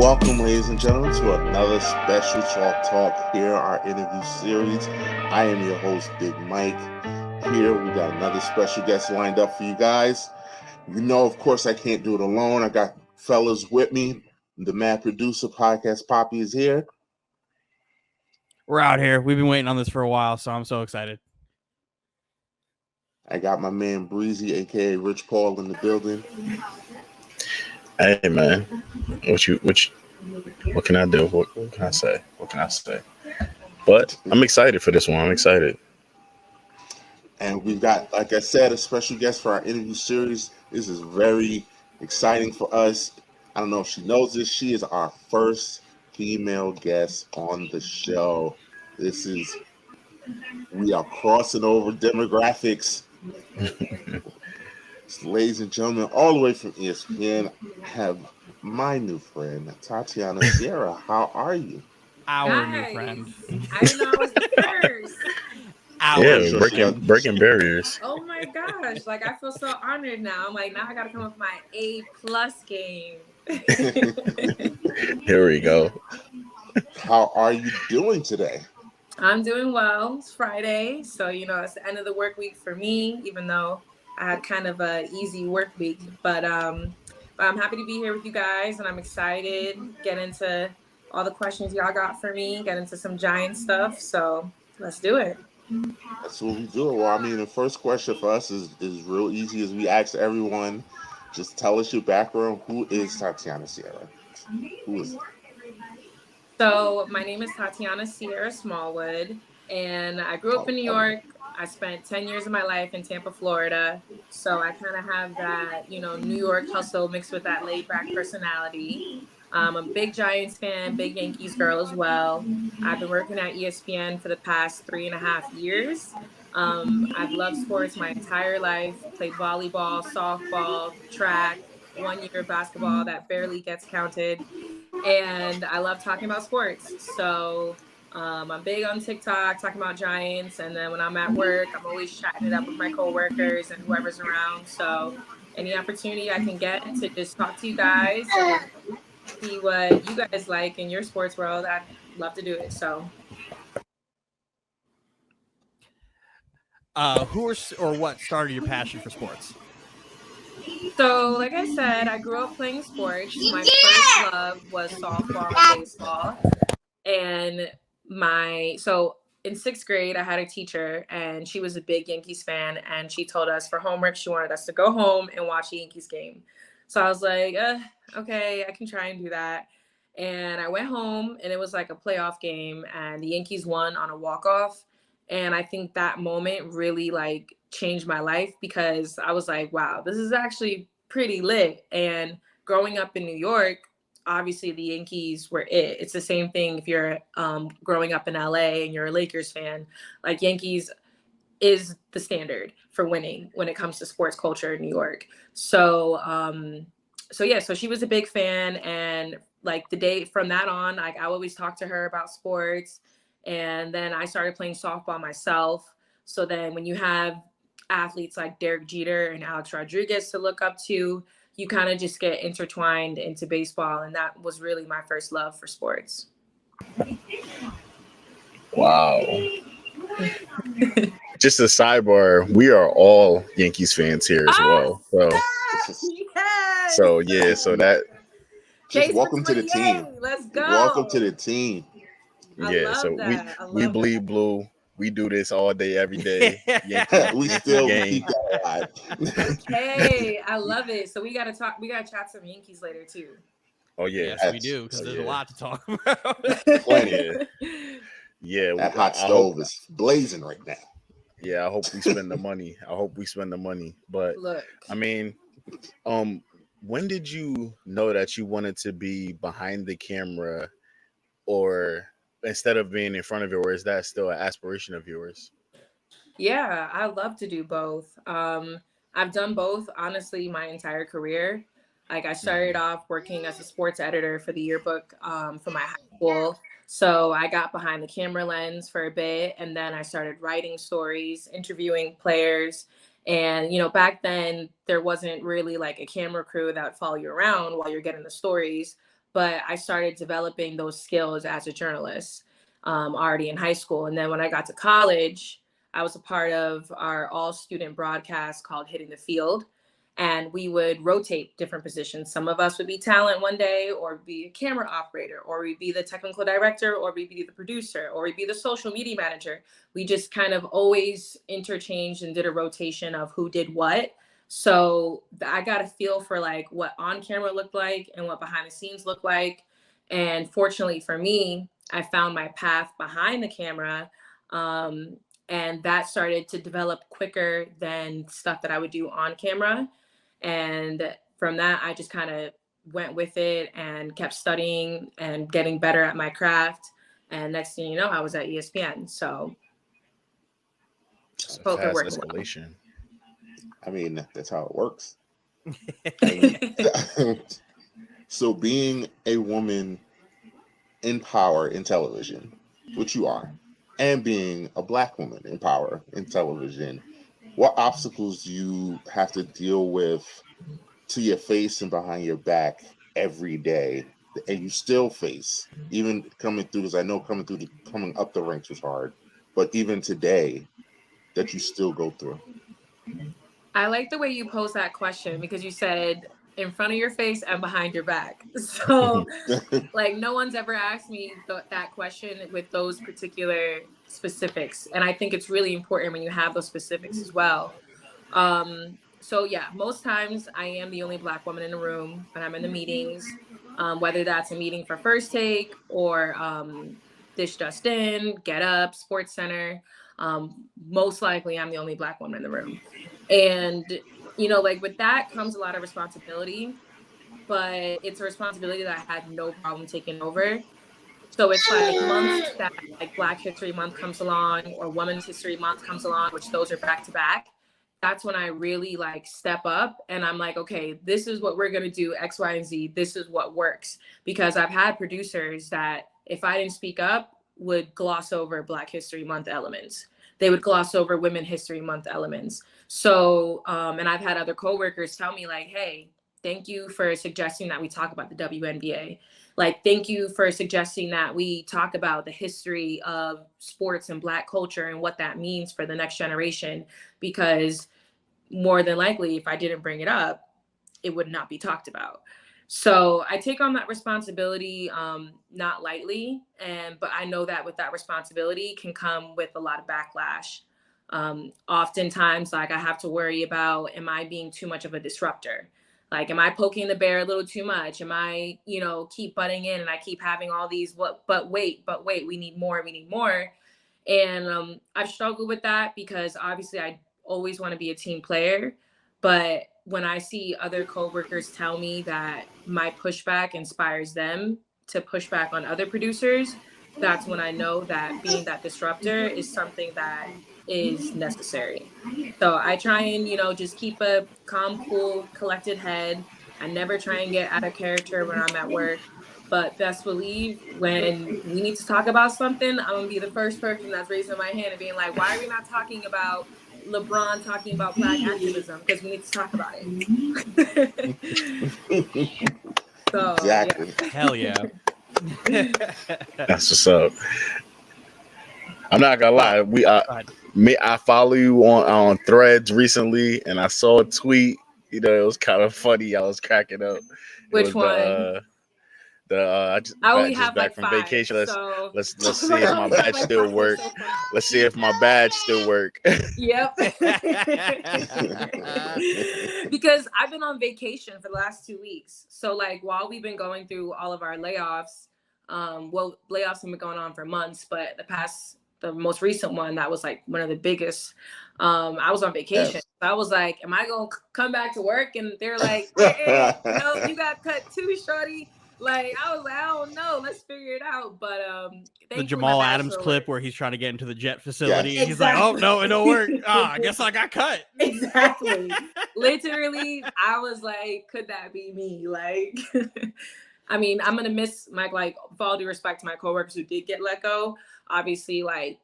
Welcome, ladies and gentlemen, to another special Chalk Talk here, our interview series. I am your host, Big Mike. Here we got another special guest lined up for you guys. You know, of course, I can't do it alone. I got fellas with me. The mad producer, Podcast Poppy, is here. We're out here. We've been waiting on this for a while, so I'm so excited. I got my man Breezy, aka Rich Paul, in the building. Hey man, what can I do? What can I say? What can I say? But I'm excited for this one. I'm excited. And we've got, like I said, a special guest for our interview series. This is very exciting for us. I don't know if she knows this. She is our first female guest on the show. We are crossing over demographics. Ladies and gentlemen, all the way from ESPN, I have my new friend, Tatiyana Sierra. How are you? Our new friend. I didn't know I was the first. Yeah, breaking barriers. Oh my gosh. Like, I feel so honored now. I'm like, now I got to come up with my A+ game. Here we go. How are you doing today? I'm doing well. It's Friday. So, it's the end of the work week for me, even though I had kind of an easy work week. But I'm happy to be here with you guys, and I'm excited. Get into all the questions y'all got for me. Get into some Giant stuff. So let's do it. That's what we do. Well, I mean, the first question for us is real easy. As we ask everyone, just tell us your background. Who is Tatiyana Sierra? Who is? So my name is Tatiyana Sierra Smallwood, and I grew up in New York. I spent 10 years of my life in Tampa, Florida. So I kind of have that, New York hustle mixed with that laid-back personality. I'm a big Giants fan, big Yankees girl as well. I've been working at ESPN for the past 3.5 years. I've loved sports my entire life, played volleyball, softball, track, 1 year of basketball that barely gets counted. And I love talking about sports. So I'm big on TikTok, talking about Giants. And then when I'm at work, I'm always chatting it up with my coworkers and whoever's around. So any opportunity I can get to just talk to you guys and see what you guys like in your sports world, I'd love to do it. So who or what started your passion for sports? So, like I said, I grew up playing sports. My first love was softball and baseball. And so in 6th grade, I had a teacher, and she was a big Yankees fan. And she told us for homework, she wanted us to go home and watch a Yankees game. So I was like, okay, I can try and do that. And I went home, and it was like a playoff game, and the Yankees won on a walk-off. And I think that moment really changed my life, because I was like, wow, this is actually pretty lit. And growing up in New York, obviously the Yankees were it. It's the same thing if you're growing up in LA and you're a Lakers fan. Like, Yankees is the standard for winning when it comes to sports culture in New York. So so she was a big fan, and the day from that on, I always talked to her about sports. And then I started playing softball myself. So then when you have athletes like Derek Jeter and Alex Rodriguez to look up to, you kind of just get intertwined into baseball. And that was really my first love for sports. Wow. Just a sidebar, we are all Yankees fans here as well. So, yes! so that. Just welcome to the team. Let's go. Welcome to the team. Yeah, so we bleed blue. We do this all day, every day. We still keep that alive. Hey, I love it. So we gotta talk. We gotta chat some Yankees later too. Oh yeah, yes, we do, because there's a lot to talk about. Plenty. Yeah, that hot stove is blazing right now. Yeah, I hope we spend the money. But look, I mean, when did you know that you wanted to be behind the camera, or instead of being in front of it, or is that still an aspiration of yours? Yeah, I love to do both. I've done both, honestly, my entire career. Like, I started off working as a sports editor for the yearbook for my high school. So I got behind the camera lens for a bit, and then I started writing stories, interviewing players. And, back then there wasn't really a camera crew that would follow you around while you're getting the stories. but I started developing those skills as a journalist already in high school. And then when I got to college, I was a part of our all student broadcast called Hitting the Field. And we would rotate different positions. Some of us would be talent one day, or be a camera operator, or we'd be the technical director, or we'd be the producer, or we'd be the social media manager. We just kind of always interchanged and did a rotation of who did what. So I got a feel for like what on camera looked like and what behind the scenes looked like. And fortunately for me, I found my path behind the camera. And that started to develop quicker than stuff that I would do on camera. And from that, I just kind of went with it and kept studying and getting better at my craft. And next thing you know, I was at ESPN. So It's a both are fast working escalation. I mean, that's how it works. well. So being a woman in power in television, which you are, and being a Black woman in power in television, what obstacles do you have to deal with to your face and behind your back every day, and you still face, even coming through, because I know coming up the ranks was hard, but even today that you still go through? I like the way you posed that question because you said in front of your face and behind your back. So like no one's ever asked me that question with those particular specifics. And I think it's really important when you have those specifics as well. So yeah, most times I am the only Black woman in the room when I'm in the meetings, whether that's a meeting for First Take or Dish Just In, Get Up, Sports Center. Most likely I'm the only Black woman in the room. And, you know, like with that comes a lot of responsibility, but it's a responsibility that I had no problem taking over. So it's like months that like Black History Month comes along or Women's History Month comes along, which those are back to back. That's when I really like step up and I'm like, okay, this is what we're going to do, X, Y, and Z. This is what works. Because I've had producers that if I didn't speak up would gloss over Black History Month elements. They would gloss over Women History Month elements. So, and I've had other coworkers tell me like, hey, thank you for suggesting that we talk about the WNBA. Like, thank you for suggesting that we talk about the history of sports and Black culture and what that means for the next generation, because more than likely, if I didn't bring it up, it would not be talked about. So I take on that responsibility not lightly, but I know that with that responsibility can come with a lot of backlash. Oftentimes, like I have to worry about, am I being too much of a disruptor? Like, am I poking the bear a little too much? Am I, you know, keep butting in and I keep having all these, but wait, we need more. And I've struggled with that because obviously I always want to be a team player. But when I see other coworkers tell me that my pushback inspires them to push back on other producers, that's when I know that being that disruptor is something that is necessary. So I try and, you know, just keep a calm, cool, collected head. I never try and get out of character when I'm at work. But best believe when we need to talk about something, I'm gonna be the first person that's raising my hand and being like, why are we not talking about LeBron talking about Black activism? Because we need to talk about it. So, Exactly. yeah. Hell yeah. That's what's up. I'm not gonna lie. I follow you on Threads recently, and I saw a tweet. You know, it was kind of funny. I was cracking up. It Which was one? I I only just have back like from 5. vacation. So Let's see if I my only have badge like still 5. work. So funny. Let's see if my badge still work. Yep. Because I've been on vacation for the last 2 weeks. So like while we've been going through all of our layoffs, layoffs have been going on for months, but the most recent one that was like one of the biggest, I was on vacation. Yes. So I was like, am I gonna come back to work? And they're like, no, you got cut too, shorty. Like I was like, I don't know, let's figure it out. But The Jamal Adams clip where he's trying to get into the jet facility. Yes. And he's like, oh no, it don't work. I guess I got cut. Exactly. Literally, I was like, could that be me? Like, I mean, I'm gonna miss my, like, with all due respect to my coworkers who did get let go. Obviously, like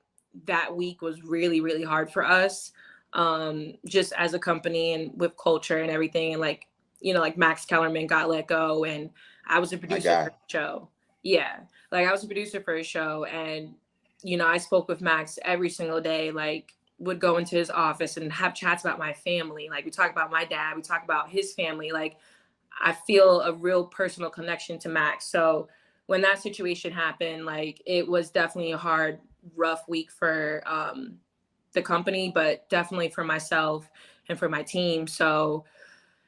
that week was really, really hard for us. Just as a company and with culture and everything. And like, you know, like Max Kellerman got let go, and I was a producer for a show. Yeah. Like I was a producer for a show, and, you know, I spoke with Max every single day, like would go into his office and have chats about my family. Like we talk about my dad, we talk about his family. Like I feel a real personal connection to Max. So when that situation happened, like it was definitely a hard, rough week for the company, but definitely for myself and for my team. So,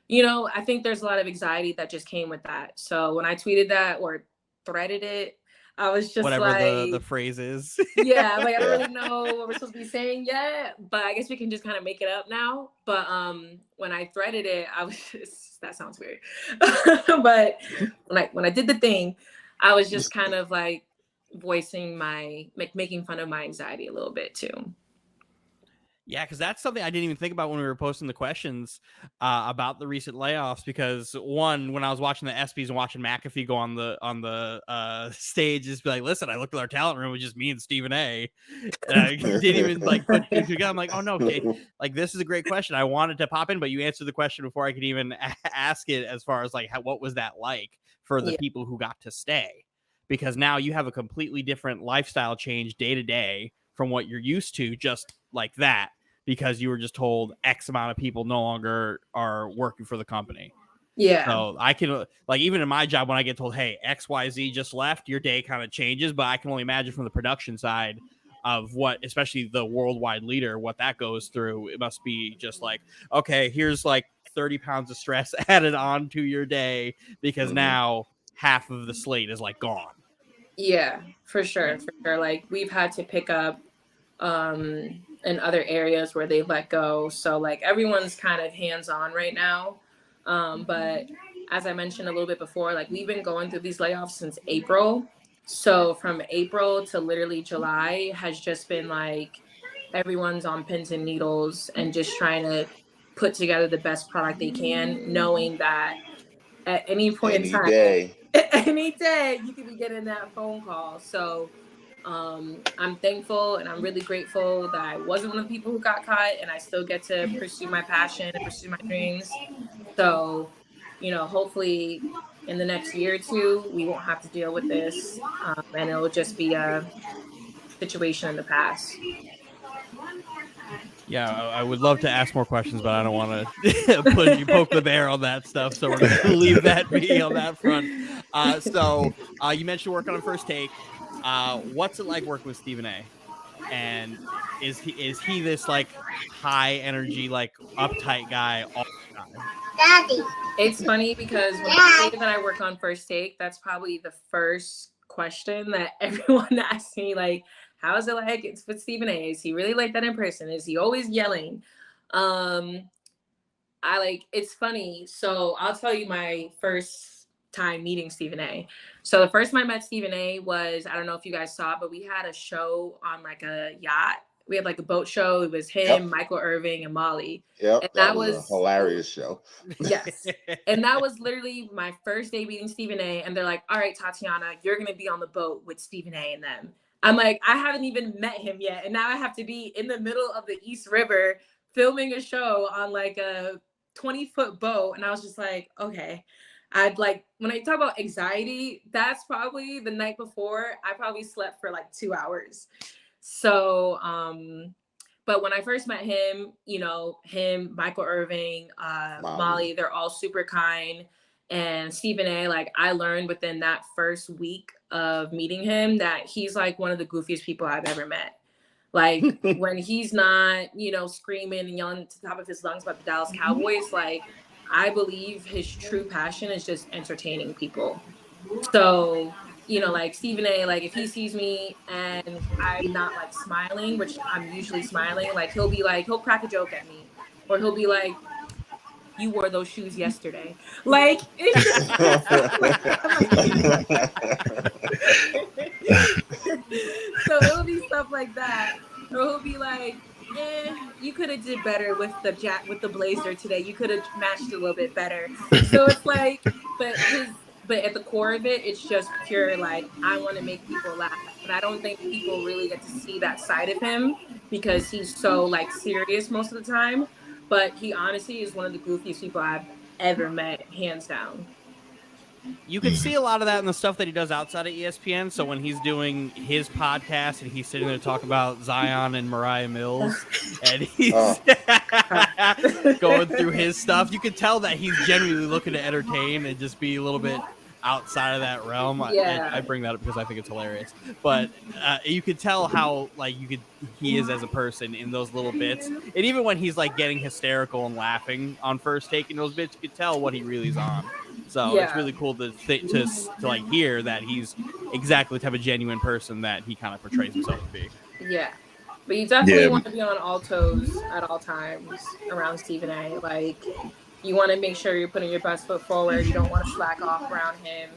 you know, I think there's a lot of anxiety that just came with that. So when I tweeted that or threaded it, I was just whatever like, the phrase is. yeah, like I don't really know what we're supposed to be saying yet, but I guess we can just kind of make it up now. But when I threaded it, I was just, that sounds weird. But when I did the thing, I was just kind of like voicing my, like making fun of my anxiety a little bit too. Yeah, because that's something I didn't even think about when we were posting the questions about the recent layoffs. Because one, when I was watching the ESPYs and watching McAfee go on the stage, just be like, "Listen, I looked at our talent room, it was just me and Stephen A." And I didn't even like put two together. I'm like, "Oh no, Kate, like this is a great question. I wanted to pop in, but you answered the question before I could even ask it. As far as like, what was that like for the people who got to stay? Because now you have a completely different lifestyle change day to day from what you're used to, just like that, because you were just told X amount of people no longer are working for the company. Yeah. So I can, like, even in my job, when I get told, hey, XYZ just left, your day kind of changes. But I can only imagine from the production side of what, especially the worldwide leader, what that goes through. It must be just like, okay, here's like 30 pounds of stress added on to your day because now half of the slate is like gone. Yeah, for sure. For sure. Like we've had to pick up in other areas where they let go. So like everyone's kind of hands-on right now. But as I mentioned a little bit before, like we've been going through these layoffs since April. So from April to literally July has just been like everyone's on pins and needles and just trying to put together the best product they can, knowing that at any point in time, any day you could be getting that phone call. So I'm thankful and I'm really grateful that I wasn't one of the people who got caught, and I still get to pursue my passion and pursue my dreams. So, you know, hopefully in the next year or two, we won't have to deal with this, and it'll just be a situation in the past. Yeah, I would love to ask more questions, but I don't want to poke the bear on that stuff. So we're going to leave that be on that front. So you mentioned working on First Take. What's it like working with Stephen A? And is he this like high energy, like uptight guy all the time? Daddy. It's funny because when I say that I work on First Take, that's probably the first question that everyone asks me, like, how is it like it's with Stephen A? Is he really like that in person? Is he always yelling? It's funny. So I'll tell you my first time meeting Stephen A. So the first time I met Stephen A was, I don't know if you guys saw, but we had a show on like a yacht. We had like a boat show. It was him, Michael Irving, and Molly. Yep, and that was a hilarious show. Yes. And that was literally my first day meeting Stephen A. And they're like, all right, Tatiyana, you're going to be on the boat with Stephen A. and them. I'm like, I haven't even met him yet. And now I have to be in the middle of the East River filming a show on like a 20-foot boat. And I was just like, okay. I'd like, when I talk about anxiety, that's probably the night before. I probably slept for like 2 hours. So, but when I first met him, you know, him, Michael Irving, Molly, they're all super kind. And Stephen A, like I learned within that first week of meeting him that he's like one of the goofiest people I've ever met. Like when he's not, you know, screaming and yelling to the top of his lungs about the Dallas Cowboys, like I believe his true passion is just entertaining people. So, you know, like Stephen A, like if he sees me and I'm not like smiling, which I'm usually smiling, like he'll crack a joke at me, or he'll be like, you wore those shoes yesterday. Like it's just so it'll be stuff like that. Or he'll be like, you could have did better with the blazer today. You could have matched a little bit better. So it's like, but at the core of it, it's just pure like I want to make people laugh. And I don't think people really get to see that side of him because he's so like serious most of the time. But he honestly is one of the goofiest people I've ever met, hands down. You could see a lot of that in the stuff that he does outside of ESPN. So when he's doing his podcast and he's sitting there talking about Zion and Mariah Mills, and he's going through his stuff, you could tell that he's genuinely looking to entertain and just be a little bit outside of that realm. Yeah. I bring that up because I think it's hilarious. But you could tell how he is as a person in those little bits, and even when he's like getting hysterical and laughing on First Take in those bits, you could tell what he really is on. So it's really cool to like hear that he's exactly the type of genuine person that he kind of portrays himself to be. Yeah. But you definitely want to be on all toes at all times around Stephen A. Like, you want to make sure you're putting your best foot forward. You don't want to slack off around him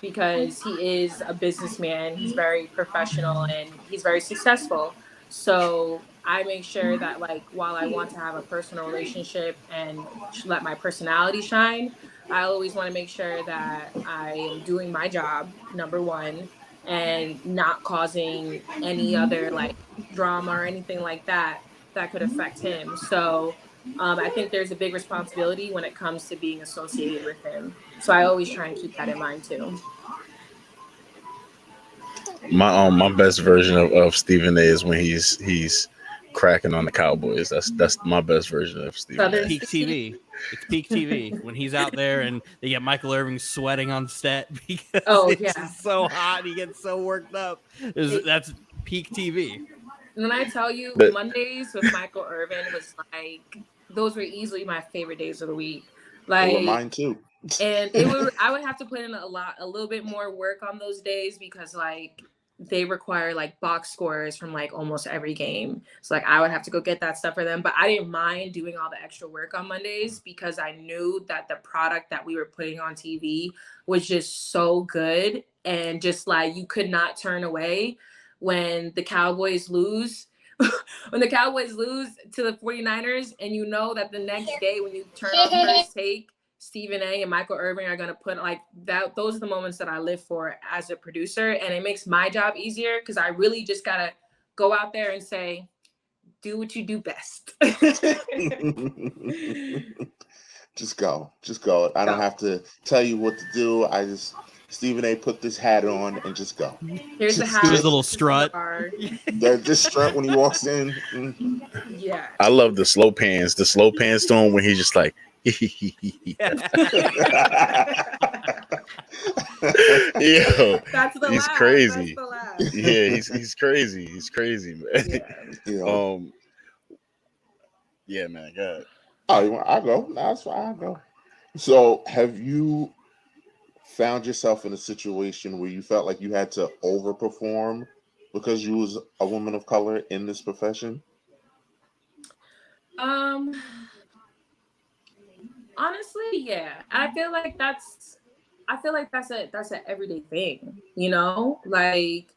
because he is a businessman. He's very professional and he's very successful. So I make sure that, like, while I want to have a personal relationship and let my personality shine, I always want to make sure that I am doing my job, number one, and not causing any other like drama or anything like that could affect him. So I think there's a big responsibility when it comes to being associated with him. So I always try and keep that in mind too. My best version of Stephen A is when he's cracking on the Cowboys. That's my best version of Stephen A. Peak TV. It's peak TV when he's out there and they get Michael Irvin sweating on set because it's so hot and he gets so worked up. That's peak TV. And when I tell you, Mondays with Michael Irvin was like, those were easily my favorite days of the week. Like, mine too. And I would have to put in a little bit more work on those days because like they require like box scores from like almost every game. So like I would have to go get that stuff for them. But I didn't mind doing all the extra work on Mondays because I knew that the product that we were putting on TV was just so good. And just like you could not turn away when the Cowboys lose. When the Cowboys lose to the 49ers and you know that the next day when you turn on First Take, Stephen A and Michael Irvin are going to put like that. Those are the moments that I live for as a producer. And it makes my job easier because I really just got to go out there and say, do what you do best. Just go. I don't have to tell you what to do. Stephen A put this hat on and just go. Here's the hat. Here's a little strut. Just strut when he walks in. Yeah. I love the slow pans. The slow pans to him when he's just like, Yo, that's the he's laugh. crazy. That's the laugh. Yeah, he's crazy. He's crazy, man. Yeah. Yeah, man. God. Oh, I'll go. No, that's fine. I'll go. So, have you found yourself in a situation where you felt like you had to overperform because you was a woman of color in this profession? Honestly, yeah. I feel like that's an everyday thing, you know? Like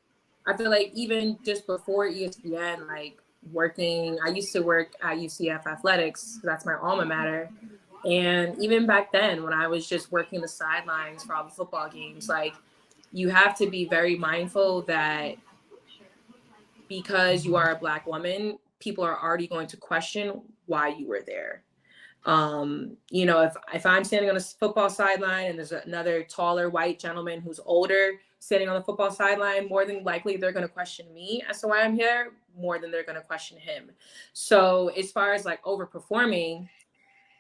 I feel like even just before ESPN, like working, I used to work at UCF Athletics, that's my alma mater. And even back then when I was just working the sidelines for all the football games, like you have to be very mindful that because you are a Black woman, people are already going to question why you were there. You know, if I'm standing on a football sideline and there's another taller white gentleman who's older standing on the football sideline, more than likely they're going to question me as to why I'm here more than they're going to question him. So as far as like overperforming,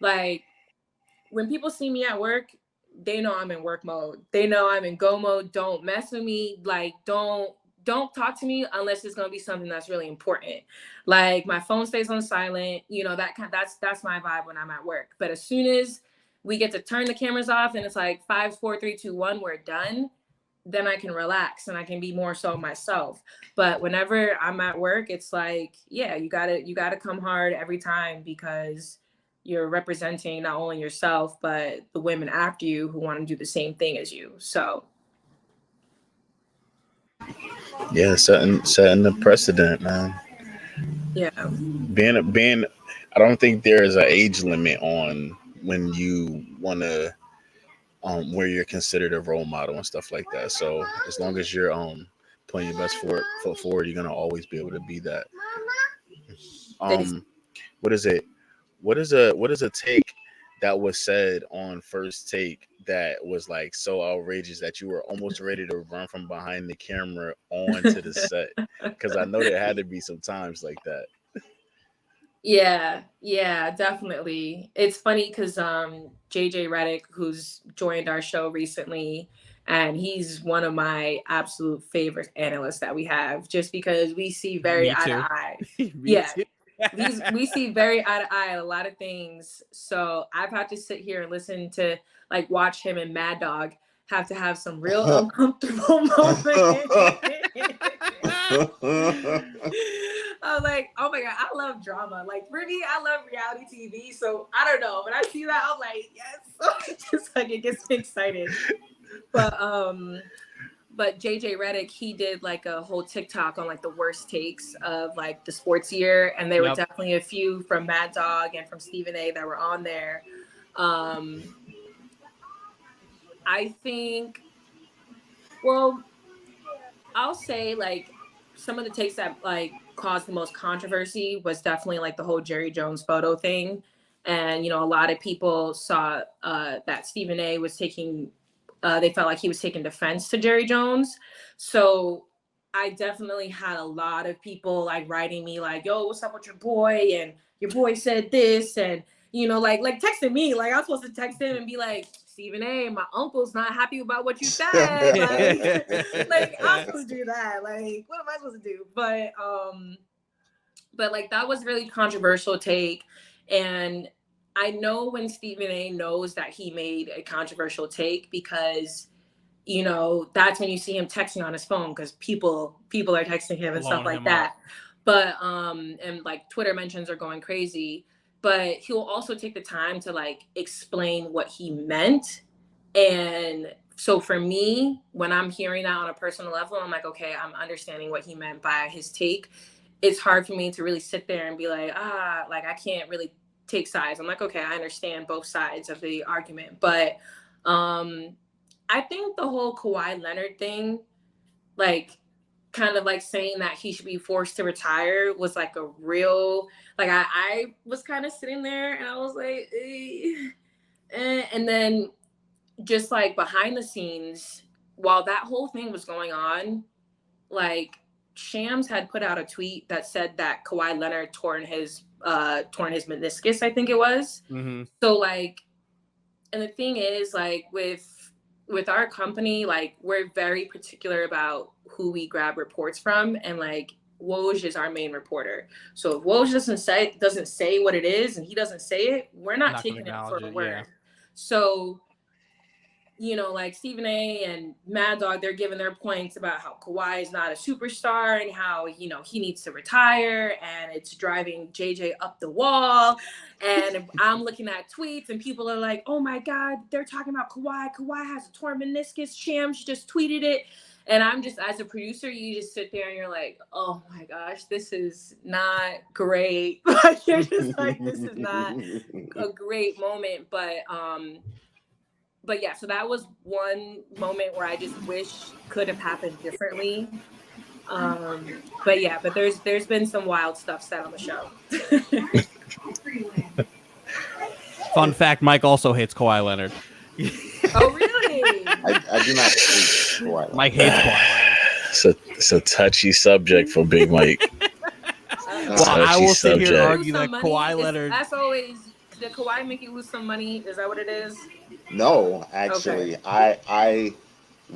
like when people see me at work, they know I'm in work mode. They know I'm in go mode. Don't mess with me. Like, don't talk to me unless it's going to be something that's really important. Like my phone stays on silent, you know, that's my vibe when I'm at work. But as soon as we get to turn the cameras off and it's like 5, 4, 3, 2, 1, we're done, then I can relax and I can be more so myself. But whenever I'm at work, it's like, yeah, you gotta come hard every time because you're representing not only yourself, but the women after you who want to do the same thing as you. So yeah, setting the precedent, man. Yeah. Being I don't think there is an age limit on when you want to where you're considered a role model and stuff like that. So as long as you're putting your best foot forward, you're gonna always be able to be that. What is it? What is a take that was said on First Take that was like so outrageous that you were almost ready to run from behind the camera onto the set? Because I know there had to be some times like that. Yeah, definitely. It's funny because JJ Redick, who's joined our show recently, and he's one of my absolute favorite analysts that we have, just because we see very eye to eye. We see very eye to eye a lot of things. So I've had to sit here and listen to, like, watch him and Mad Dog have to have some real uncomfortable moments. I was like, oh my God, I love drama. Like, for me, I love reality TV. So I don't know. When I see that, I'm like, yes. Just like, it gets me excited. But JJ Redick, he did like a whole TikTok on like the worst takes of like the sports year. And there were definitely a few from Mad Dog and from Stephen A that were on there. I think, well, I'll say like some of the takes that like caused the most controversy was definitely like the whole Jerry Jones photo thing. And, you know, a lot of people saw that Stephen A was taking, they felt like he was taking defense to Jerry Jones. So I definitely had a lot of people like writing me like, yo, what's up with your boy? And your boy said this, and, you know, like texting me, like I was supposed to text him and be like, Stephen A, my uncle's not happy about what you said. Like I'm supposed to do that. Like, what am I supposed to do? But like that was really controversial take. And I know when Stephen A knows that he made a controversial take, because, you know, that's when you see him texting on his phone, because people are texting him and stuff like that. But and like Twitter mentions are going crazy. But he'll also take the time to like explain what he meant. And so for me, when I'm hearing that on a personal level, I'm like, okay, I'm understanding what he meant by his take. It's hard for me to really sit there and be like, like I can't really take sides. I'm like, okay, I understand both sides of the argument. But I think the whole Kawhi Leonard thing, like kind of like saying that he should be forced to retire, was like a real, like I was kind of sitting there and I was like, and then just like behind the scenes, while that whole thing was going on, like Shams had put out a tweet that said that Kawhi Leonard torn his meniscus, I think it was. Mm-hmm. So like, and the thing is, like with our company, like we're very particular about who we grab reports from, and like Woj is our main reporter. So if Woj doesn't say what it is and he doesn't say it, we're not taking it for a word. Yeah. So, you know, like Stephen A and Mad Dog, they're giving their points about how Kawhi is not a superstar and how, you know, he needs to retire and it's driving JJ up the wall. And I'm looking at tweets and people are like, oh my God, they're talking about Kawhi. Kawhi has a torn meniscus. Shams just tweeted it. And I'm just, as a producer, you just sit there and you're like, oh my gosh, this is not great. Like, you're just like, this is not a great moment. But yeah, so that was one moment where I just wish could have happened differently. But there's been some wild stuff said on the show. Fun fact, Mike also hates Kawhi Leonard. Oh, really? I do not hate Kawhi Leonard. Mike hates Kawhi Leonard. It's a touchy subject for Big Mike. Well, I will sit here and argue that Kawhi Leonard... That's always... Did Kawhi make you lose some money? Is that what it is? No, actually, okay.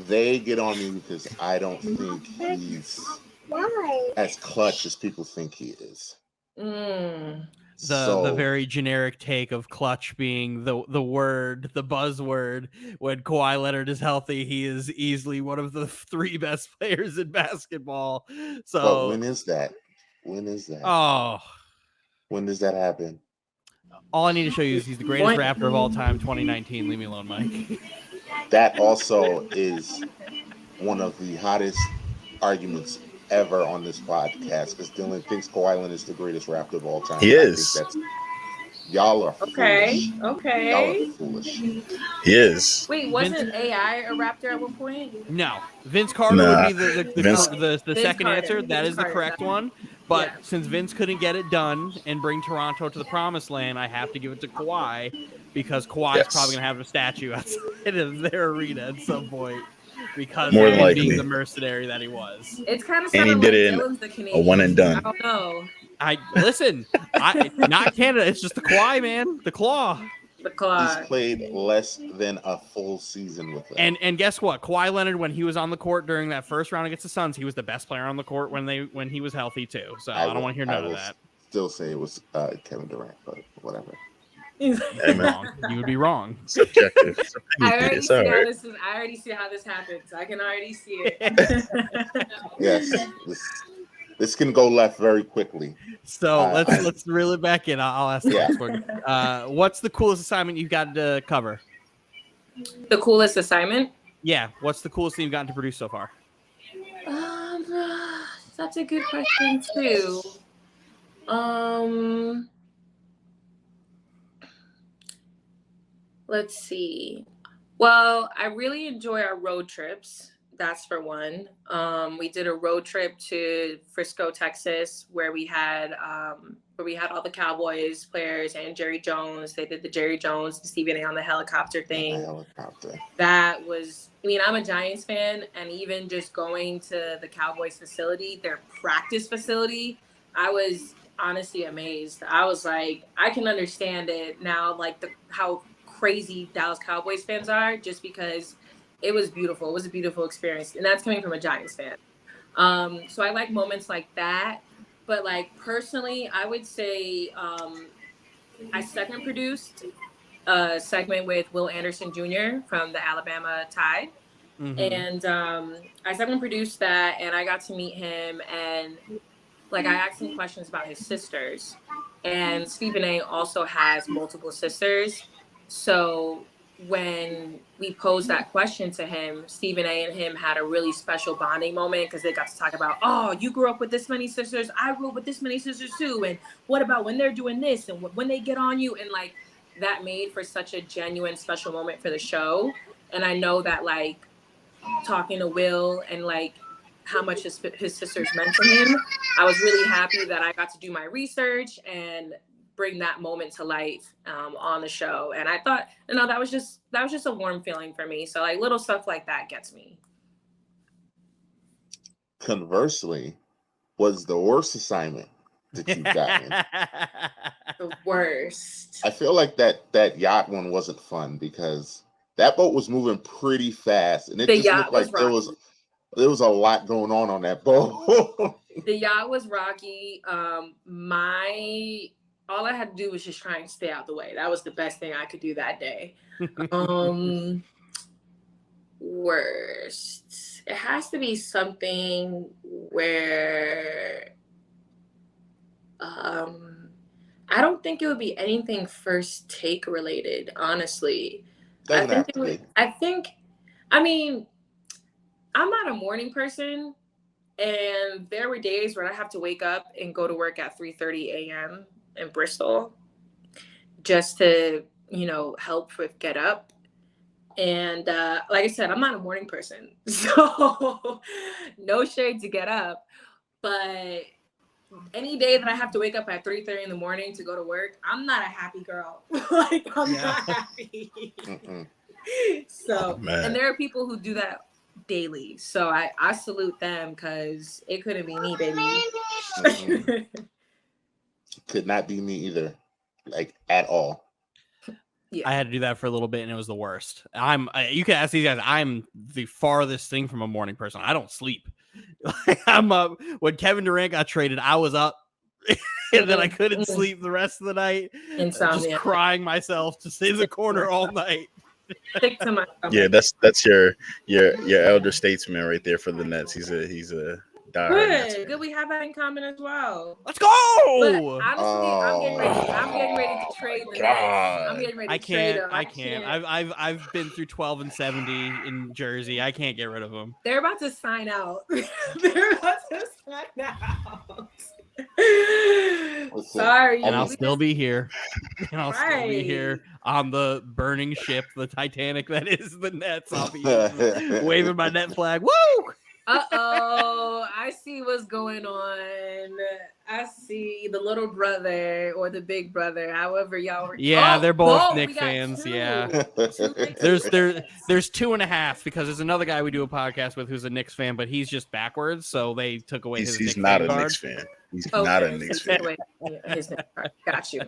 They get on me because I don't think he's as clutch as people think he is. The very generic take of clutch being the word, the buzzword. When Kawhi Leonard is healthy, he is easily one of the 3 best players in basketball. So, but when is that? Oh, when does that happen? All I need to show you is he's the greatest Raptor of all time, 2019. Leave me alone, Mike. That also is one of the hottest arguments ever on this podcast, because Dylan thinks Kawhi Leonard is the greatest Raptor of all time. He is. Y'all are foolish. Okay. Y'all are foolish. He is. Wait, wasn't AI a Raptor at one point? No. Vince Carter would be the second answer. That is the correct one. But since Vince couldn't get it done and bring Toronto to the promised land, I have to give it to Kawhi because Kawhi's probably going to have a statue outside of their arena at some point because More of than him likely being the mercenary that he was. It's kind of And he sounding did like it in Dylan's the a Canadian. one and done. I don't know. Not Canada. It's just the Kawhi, man. The claw. The claw. He's played less than a full season with them. And guess what? Kawhi Leonard, when he was on the court during that first round against the Suns, he was the best player on the court when he was healthy too. So I don't want to hear none of that. Still say it was Kevin Durant, but whatever. Wrong. You would be wrong. Subjective. I already see how this happens. I can already see it. Yes, this can go left very quickly. So let's reel it back in. I'll ask the next one. What's the coolest assignment you've got to cover? The coolest assignment? Yeah. What's the coolest thing you've gotten to produce so far? That's a good question too. Let's see. Well, I really enjoy our road trips. That's for one. We did a road trip to Frisco, Texas, where we had all the Cowboys players and Jerry Jones. They did the Jerry Jones, Stephen A. on the helicopter thing. That was, I'm a Giants fan, and even just going to the Cowboys facility, their practice facility, I was honestly amazed. I was like, I can understand it now, like how crazy Dallas Cowboys fans are, just because it was beautiful. It was a beautiful experience. And that's coming from a Giants fan. So I like moments like that. But like personally, I would say I second produced a segment with Will Anderson Jr. from the Alabama Tide. Mm-hmm. And I second produced that, and I got to meet him, and like I asked him questions about his sisters. And Stephen A. also has multiple sisters. So when we posed that question to him, Stephen A. and him had a really special bonding moment because they got to talk about, oh, you grew up with this many sisters. I grew up with this many sisters too. And what about when they're doing this and when they get on you? And like that made for such a genuine, special moment for the show. And I know that like talking to Will and like how much his sisters meant to him, I was really happy that I got to do my research and bring that moment to life on the show. And I thought, that was just a warm feeling for me. So like little stuff like that gets me. Conversely, was the worst assignment that you've gotten? The worst. I feel like that yacht one wasn't fun because that boat was moving pretty fast, and it just looked like there was a lot going on that boat. The yacht was rocky. All I had to do was just try and stay out the way. That was the best thing I could do that day. Worst. It has to be something where I don't think it would be anything first take related, honestly. I'm not a morning person, and there were days where I have to wake up and go to work at 3:30 a.m. in Bristol just to, help with get up. And like I said, I'm not a morning person, so no shade to get up. But any day that I have to wake up at 3:30 in the morning to go to work, I'm not a happy girl. Like I'm not happy. So, and there are people who do that daily. So I salute them because it couldn't be me, baby. Could not be me either, like at all. Yeah. I had to do that for a little bit, and it was the worst. You can ask these guys. I'm the farthest thing from a morning person. I don't sleep. I'm up when Kevin Durant got traded. I was up, and then I couldn't sleep the rest of the night. Insomnia. Just crying myself to sit in the corner all night. Stick to myself. Yeah, that's your elder statesman right there for the Nets. He's a Good. We have that in common as well. Let's go. But honestly, I'm getting ready to trade the Nets. I'm getting ready to trade them. I can't. I've been through 12 and 70 in Jersey. I can't get rid of them. They're about to sign out. They're about to sign out. Sorry. And I'll still be here. And I'll still be here on the burning ship, the Titanic that is the Nets. I'll be waving my net flag. Woo! Uh-oh, I see what's going on. I see the little brother or the big brother, however y'all were. Yeah, they're both Knicks we got fans. two. Yeah. Two Knicks fans. There's 2.5 because there's another guy we do a podcast with who's a Knicks fan, but he's just backwards, so they took away his He's Knicks not fan a card. Knicks fan. He's not a Knicks fan. Wait, his Knicks card. Got you.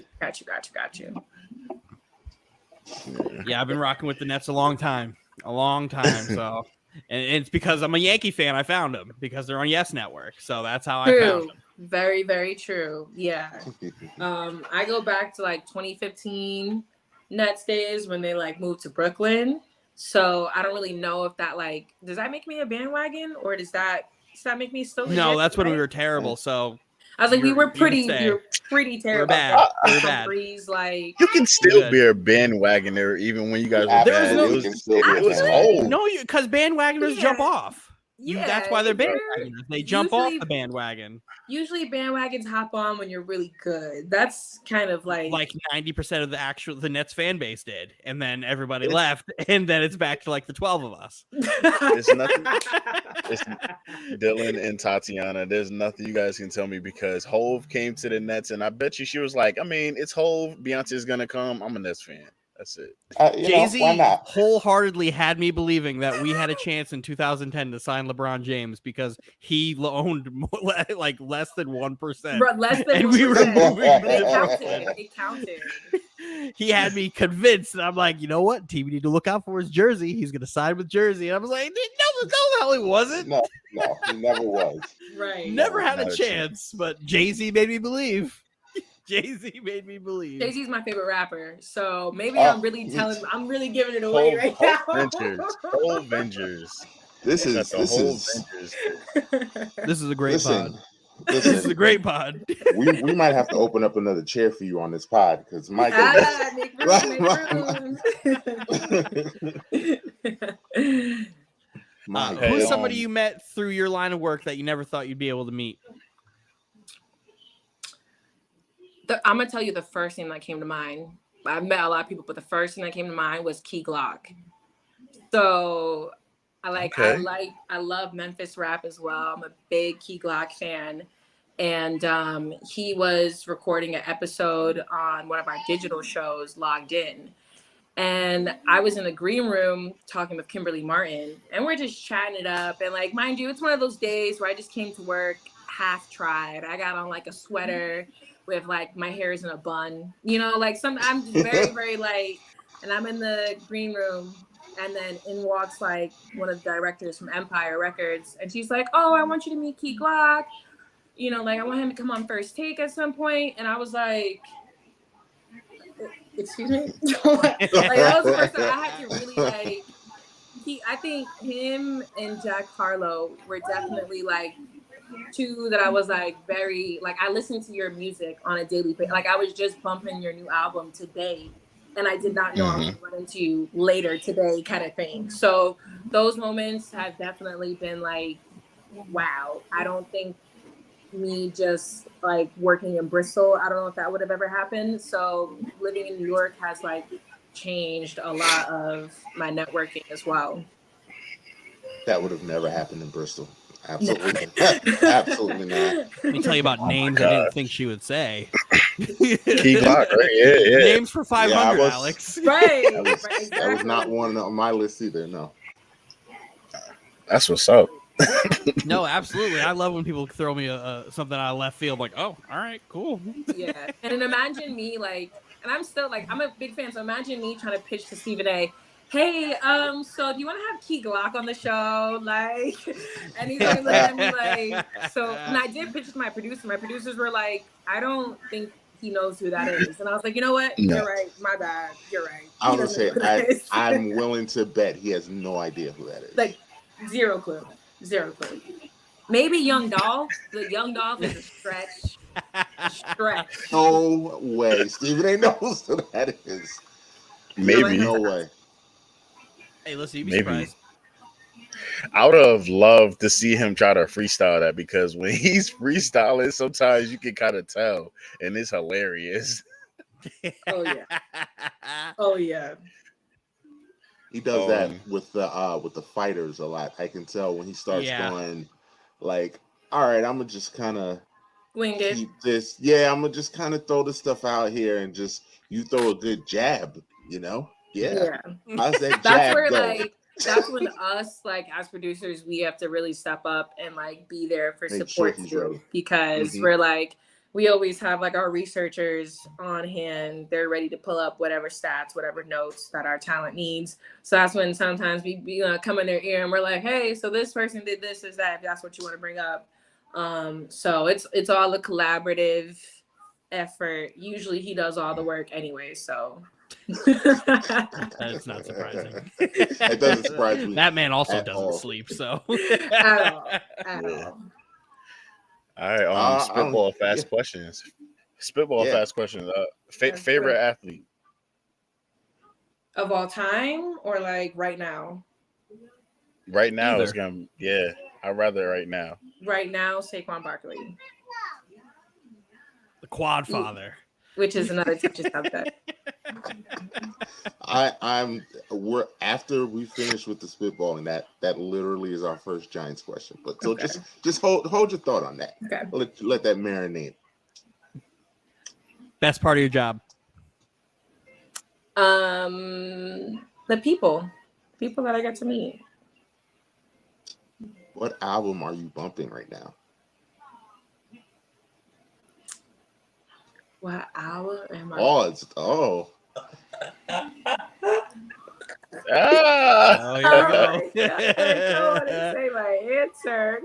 Yeah, I've been rocking with the Nets a long time. So, and it's because I'm a Yankee fan. I found them because they're on Yes Network. So that's how I found them. Very, very true. Yeah. I go back to like 2015 Nets days when they like moved to Brooklyn. So I don't really know if that like does that make me a bandwagon or does that make me still? No, that's when we were terrible. So I was like, we were pretty terrible. We're bad. We're bad. Like you can still be a bandwagoner even when you guys were bad. It was old. No, because bandwagoners jump off. Yeah, that's why they're bandwagoners. They jump off the bandwagon. Usually bandwagons hop on when you're really good. That's kind of like 90% of the Nets fan base did, and then everybody left, and then it's back to like the 12 of us. It's nothing. It's Dylan and Tatiana. There's nothing you guys can tell me because Hove came to the Nets, and I bet you she was like, I mean, it's Hove. Beyonce's gonna come. I'm a Nets fan. That's it. Jay-Z wholeheartedly had me believing that we had a chance in 2010 to sign LeBron James because he owned like less than 1%. Less than and 1%. We were moving it counted. He had me convinced, and I'm like, you know what? Team we need to look out for his jersey. He's going to sign with Jersey. And I was like, no, the hell he wasn't. No, he never was. Right. Never had a chance, but Jay-Z made me believe. Jay-Z made me believe. Jay-Z's my favorite rapper, so maybe I'm really giving it away right now. Avengers. This is a great pod. This is a great pod. We might have to open up another chair for you on this pod because Mike. Who's somebody you met through your line of work that you never thought you'd be able to meet? I'm gonna tell you the first thing that came to mind. I've met a lot of people, but the first thing that came to mind was Key Glock. So I love Memphis rap as well. I'm a big Key Glock fan. And he was recording an episode on one of our digital shows, Logged In. And I was in the green room talking with Kimberly Martin, and we're just chatting it up. And like, mind you, it's one of those days where I just came to work half tried. I got on like a sweater with like my hair is in a bun, like I'm just very, very light. And I'm in the green room, and then in walks like one of the directors from Empire Records, and she's like, "Oh, I want you to meet Key Glock. Like I want him to come on First Take at some point." And I was like, "Excuse me." Like that was the first time I had to really like. I think him and Jack Harlow were definitely like two that I was like very like I listened to your music on a daily basis. Like I was just bumping your new album today, and I did not know I was going to run into you later today, kind of thing. So those moments have definitely been like, wow. I don't think me just like working in Bristol, I don't know if that would have ever happened. So living in New York has like changed a lot of my networking as well. That would have never happened in Bristol. Absolutely. Absolutely not. Let me tell you about names I didn't think she would say. Key Glock, right? Yeah. Names for 500, Alex. Right. That was not one on my list either, no. That's what's up. No, absolutely. I love when people throw me something out of left field. Like, oh, all right, cool. Yeah. And then imagine me like, and I'm still like, I'm a big fan. So imagine me trying to pitch to Stephen A. Hey, so do you want to have Key Glock on the show? Like, and he's like looking at me like, so, and I did pitch to my producer. My producers were like, I don't think he knows who that is. And I was like, you know what? No. You're right. My bad. You're right. I was going to say, I'm willing to bet he has no idea who that is. Like, zero clue. Maybe Young Dolph. The Young Dolph is a stretch. No way. Stephen A. knows who that is. Maybe. No way. Hey, listen, you'd be surprised. I would have loved to see him try to freestyle that because when he's freestyling, sometimes you can kind of tell, and it's hilarious. Oh, yeah. Oh, yeah. He does that with the fighters a lot. I can tell when he starts going like, all right, I'm gonna just kind of Wing it. keep this. Yeah, I'm gonna just kind of throw this stuff out here and just you throw a good jab, you know? Yeah. How's that jab go? That's when us, like, as producers, we have to really step up and like be there for Make support sure he's too, ready. because we're like, we always have like our researchers on hand. They're ready to pull up whatever stats, whatever notes that our talent needs. So that's when sometimes we come in their ear and we're like, hey, so this person did this, is that, if that's what you want to bring up. So it's all a collaborative effort. Usually he does all the work anyway, so that's not surprising. It doesn't surprise me. That man also doesn't sleep, so at all. All right, spitball fast questions. Fast questions. Favorite athlete of all time, or like right now? Right now is gonna I'd rather right now. Right now, Saquon Barkley, the quad father, which is another touchy subject. We're after we finish with the spitballing. That literally is our first Giants question. But so just hold your thought on that. Okay. Let that marinate. Best part of your job? The people that I get to meet. What album are you bumping right now? What album am I? Oh, Oh, here we go. I don't want to say my answer.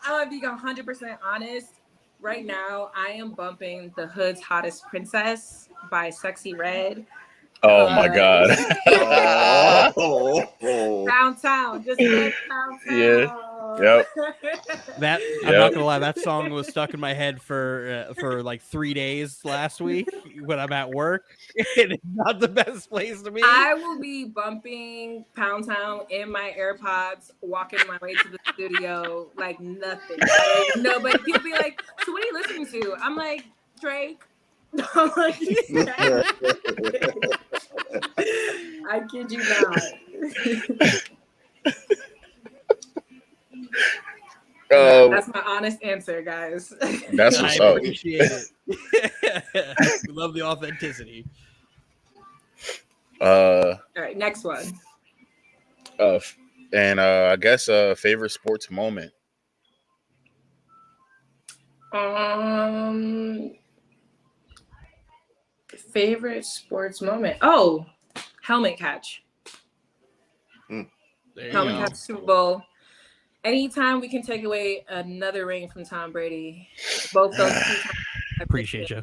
I'm gonna be 100% honest. Right now, I am bumping "The Hood's Hottest Princess" by Sexy Red. Oh my God! Downtown, just like downtown. Yeah. Yep. I'm not gonna lie, that song was stuck in my head for like 3 days last week when I'm at work. It's not the best place to be. I will be bumping Pound Town in my AirPods, walking my way to the studio like nothing. Like, nobody. People be like, "So what are you listening to?" I'm like, Drake. I'm like, I kid you not. That's my honest answer, guys. That's what's up. Appreciate it. We love the authenticity. All right, next one. And I guess favorite sports moment. Favorite sports moment. Oh, helmet catch. Helmet catch Super Bowl. Anytime we can take away another ring from Tom Brady, both those 2 times. Appreciate you.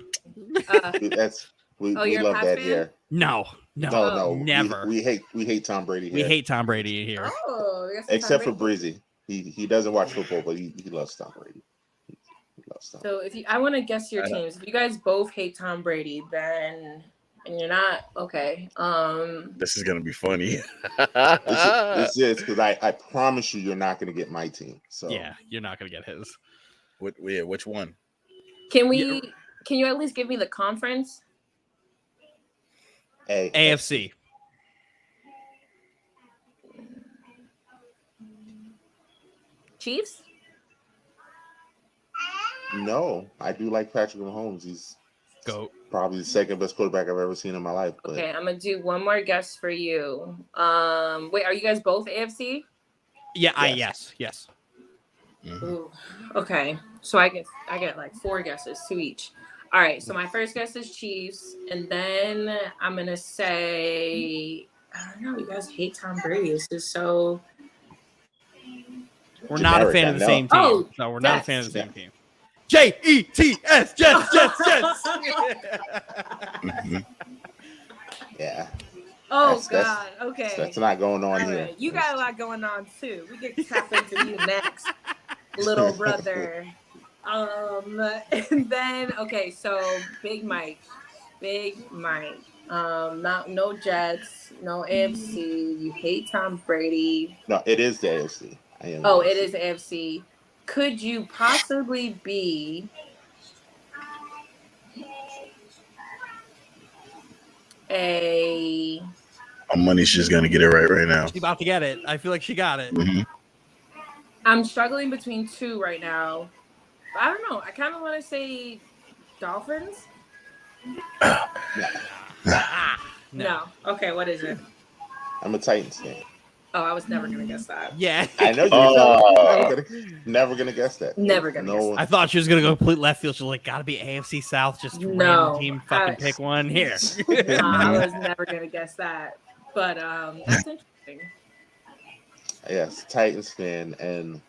We love that here. No, never. We hate Tom Brady here. We hate Tom Brady here. Oh, except for Breezy. He doesn't watch football, but he loves Tom Brady. So I want to guess your teams. If you guys both hate Tom Brady, then and you're not okay. This is gonna be funny. This is because I promise you're not gonna get my team. So yeah, you're not gonna get his. Which one? Can you at least give me the conference? AFC. Chiefs? No, I do like Patrick Mahomes. He's probably the second best quarterback I've ever seen in my life. But... Okay, I'm gonna do one more guess for you. Wait, are you guys both AFC? Yeah, yes. Mm-hmm. Ooh, okay, so I get like 4 guesses, 2 each. All right, so my first guess is Chiefs, and then I'm gonna say I don't know. You guys hate Tom Brady. This is so. We're not a fan of the same team. Oh, no, we're not a fan of the same team. Jets, Jets. Yeah. Oh God. Okay. That's not going on here. Right. You got a lot going on too. We get to tap into you next, little brother. And then so Big Mike. No Jets, no AFC. You hate Tom Brady. No, it is the AFC. It is AFC. Could you possibly be a My money's just gonna get it right now. She's about to get it. I feel like she got it. Mm-hmm. I'm struggling between two right now. But I don't know. I kind of want to say Dolphins. No. Okay, what is it? I'm a Titans fan. Oh, I was never gonna guess that. Yeah. I know you're never gonna guess that. Never gonna guess that. I thought she was gonna go complete left field. She's like, gotta be AFC South, just random team fucking pick one here. I was never gonna guess that. But that's interesting. Yes, Titans fan, and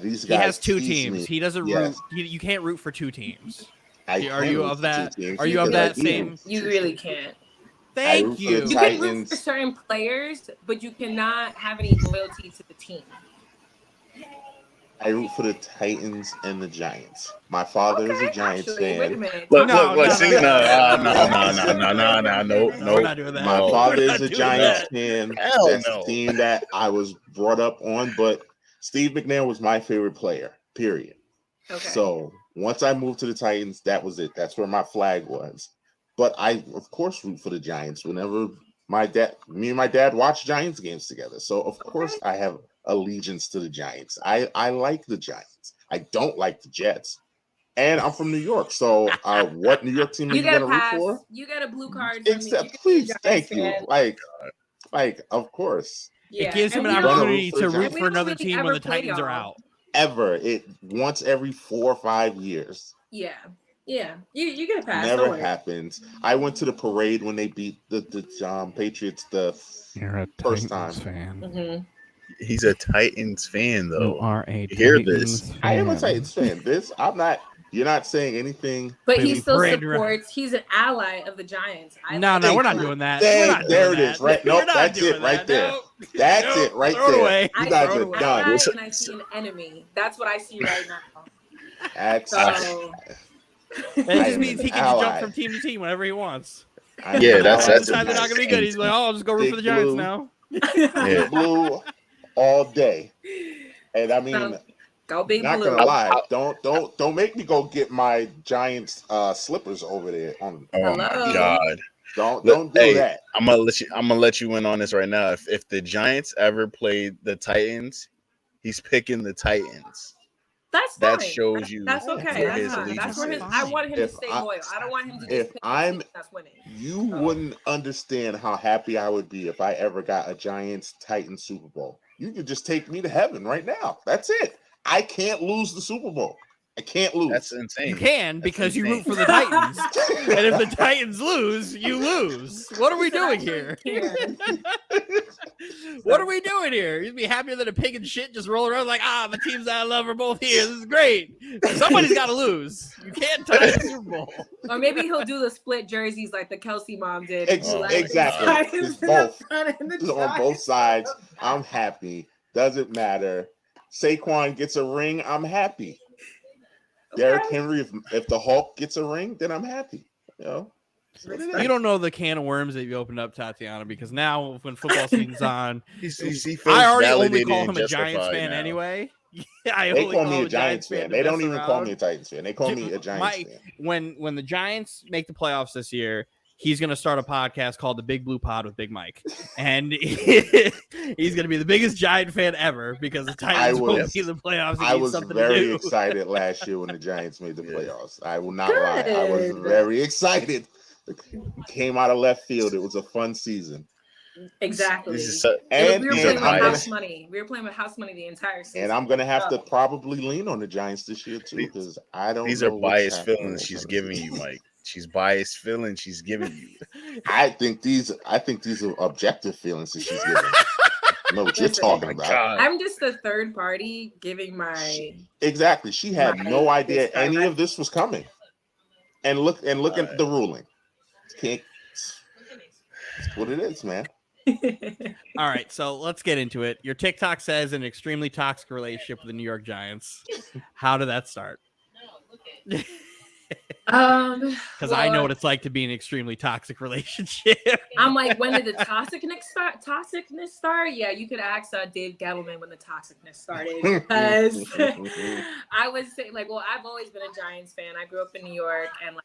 these guys. He has two tease teams. me. He doesn't root. You can't root for two teams. Are you of that same? You really can't. Thank you. You can root for certain players, but you cannot have any loyalty to the team. I root for the Titans and the Giants. My father is a Giants fan. Wait a minute. Look, No, no. We're not doing that. My father is a Giants fan. Hell That's no. the team that I was brought up on, but Steve McNair was my favorite player, period. Okay. So once I moved to the Titans, that was it. That's where my flag was. But I, of course, root for the Giants whenever me and my dad watch Giants games together. So, of course, I have allegiance to the Giants. I like the Giants. I don't like the Jets. And I'm from New York. So, what New York team are you going to root for? You got a blue card. Except, please, thank you. Like, of course. Yeah. It gives him an opportunity to root for another team when the Titans are out. Once every 4 or 5 years. Yeah. You get a pass. Never happens. I went to the parade when they beat the Patriots You're a first Titans time. fan. Mm-hmm. He's a Titans fan, though. You are a Hear Titans this? fan. I am a Titans fan. I'm not. You're not saying anything. But he still supports. He's an ally of the Giants. No, we're not doing that. There it is. Right? Nope. That's it. Right there. That's it. Right there. You guys are done. And I see an enemy. That's what I see right now. That's. It just means he can just jump from team to team whenever he wants. That's they're not gonna be good. He's like, I'll just go root for the Giants now. Blue all day, and I mean, go big not blue. gonna lie, don't make me go get my Giants slippers over there. Oh my God! Don't do that. I'm gonna let you in on this right now. If the Giants ever played the Titans, he's picking the Titans. That's that fine. shows you. That's okay. That's fine. That's where his. I want him to stay loyal. I don't want him to just pick the team that's winning. You wouldn't understand how happy I would be if I ever got a Giants Titans Super Bowl. You could just take me to heaven right now. That's it. I can't lose the Super Bowl. I can't lose. That's insane. You can because you root for the Titans. And if the Titans lose, you lose. What are we doing here? What are we doing here? You'd be happier than a pig and shit just rolling around like, the teams that I love are both here. This is great. Somebody's got to lose. You can't tie the Super Bowl. Or maybe he'll do the split jerseys like the Kelsey mom did. Exactly. It's both. It's on both sides. I'm happy. Doesn't matter. Saquon gets a ring. I'm happy. Derrick Henry, if the Hulk gets a ring, then I'm happy. You don't know the can of worms that you opened up, Tatiana, because now when football season's on, I already only call him a Giants fan anyway. They call me a Giants fan. They don't even call me a Titans fan. They call me a Giants fan. When the Giants make the playoffs this year, he's going to start a podcast called The Big Blue Pod with Big Mike. And he's going to be the biggest Giant fan ever because the Titans will be in the playoffs. I was very excited last year when the Giants made the playoffs. I will not lie. I was very excited. It came out of left field. It was a fun season. Exactly. And we were playing with house money. We were playing with house money the entire season. And I'm going to have to probably lean on the Giants this year too because I don't. These are biased feelings she's giving you, Mike. She's biased feelings she's giving you. I think these are objective feelings that she's giving. You know what you're talking about. God. I'm just the third party giving my exactly. She had no idea any of this was coming. And look at the ruling. It's what it is, man. All right, so let's get into it. Your TikTok says an extremely toxic relationship with the New York Giants. How did that start? Because I know what it's like to be in an extremely toxic relationship. I'm like, when did the toxicness start? Yeah, you could ask Dave Gettleman when the toxicness started. Because I would say, I've always been a Giants fan. I grew up in New York, and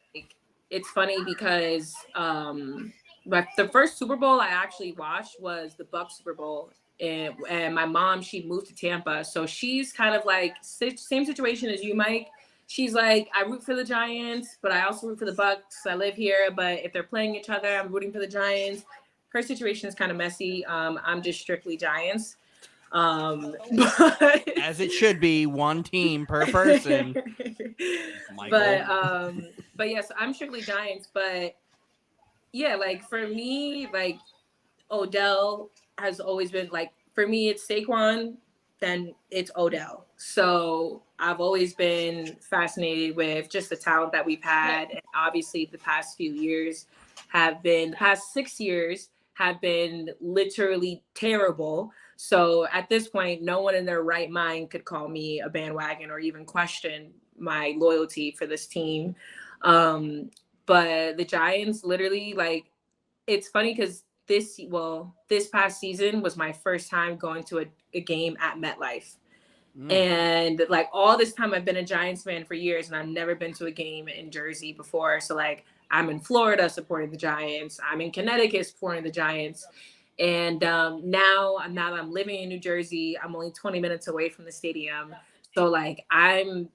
it's funny because But the first Super Bowl I actually watched was the Bucs Super Bowl. And my mom, she moved to Tampa. So she's kind of like same situation as you, Mike. She's like, I root for the Giants, but I also root for the Bucs. I live here, but if they're playing each other, I'm rooting for the Giants. Her situation is kind of messy. I'm just strictly Giants. But as it should be, one team per person. But yes, I'm strictly Giants. But yeah, like for me, like Odell has always been like, for me, it's Saquon, then it's Odell. So I've always been fascinated with just the talent that we've had. And obviously the past 6 years have been literally terrible. So at this point, no one in their right mind could call me a bandwagon or even question my loyalty for this team. But the Giants literally, like, it's funny because this past season was my first time going to a game at MetLife. And like all this time I've been a Giants fan for years and I've never been to a game in Jersey before. So like I'm in Florida supporting the Giants. I'm in Connecticut supporting the Giants. And now that I'm living in New Jersey, I'm only 20 minutes away from the stadium. So like I'm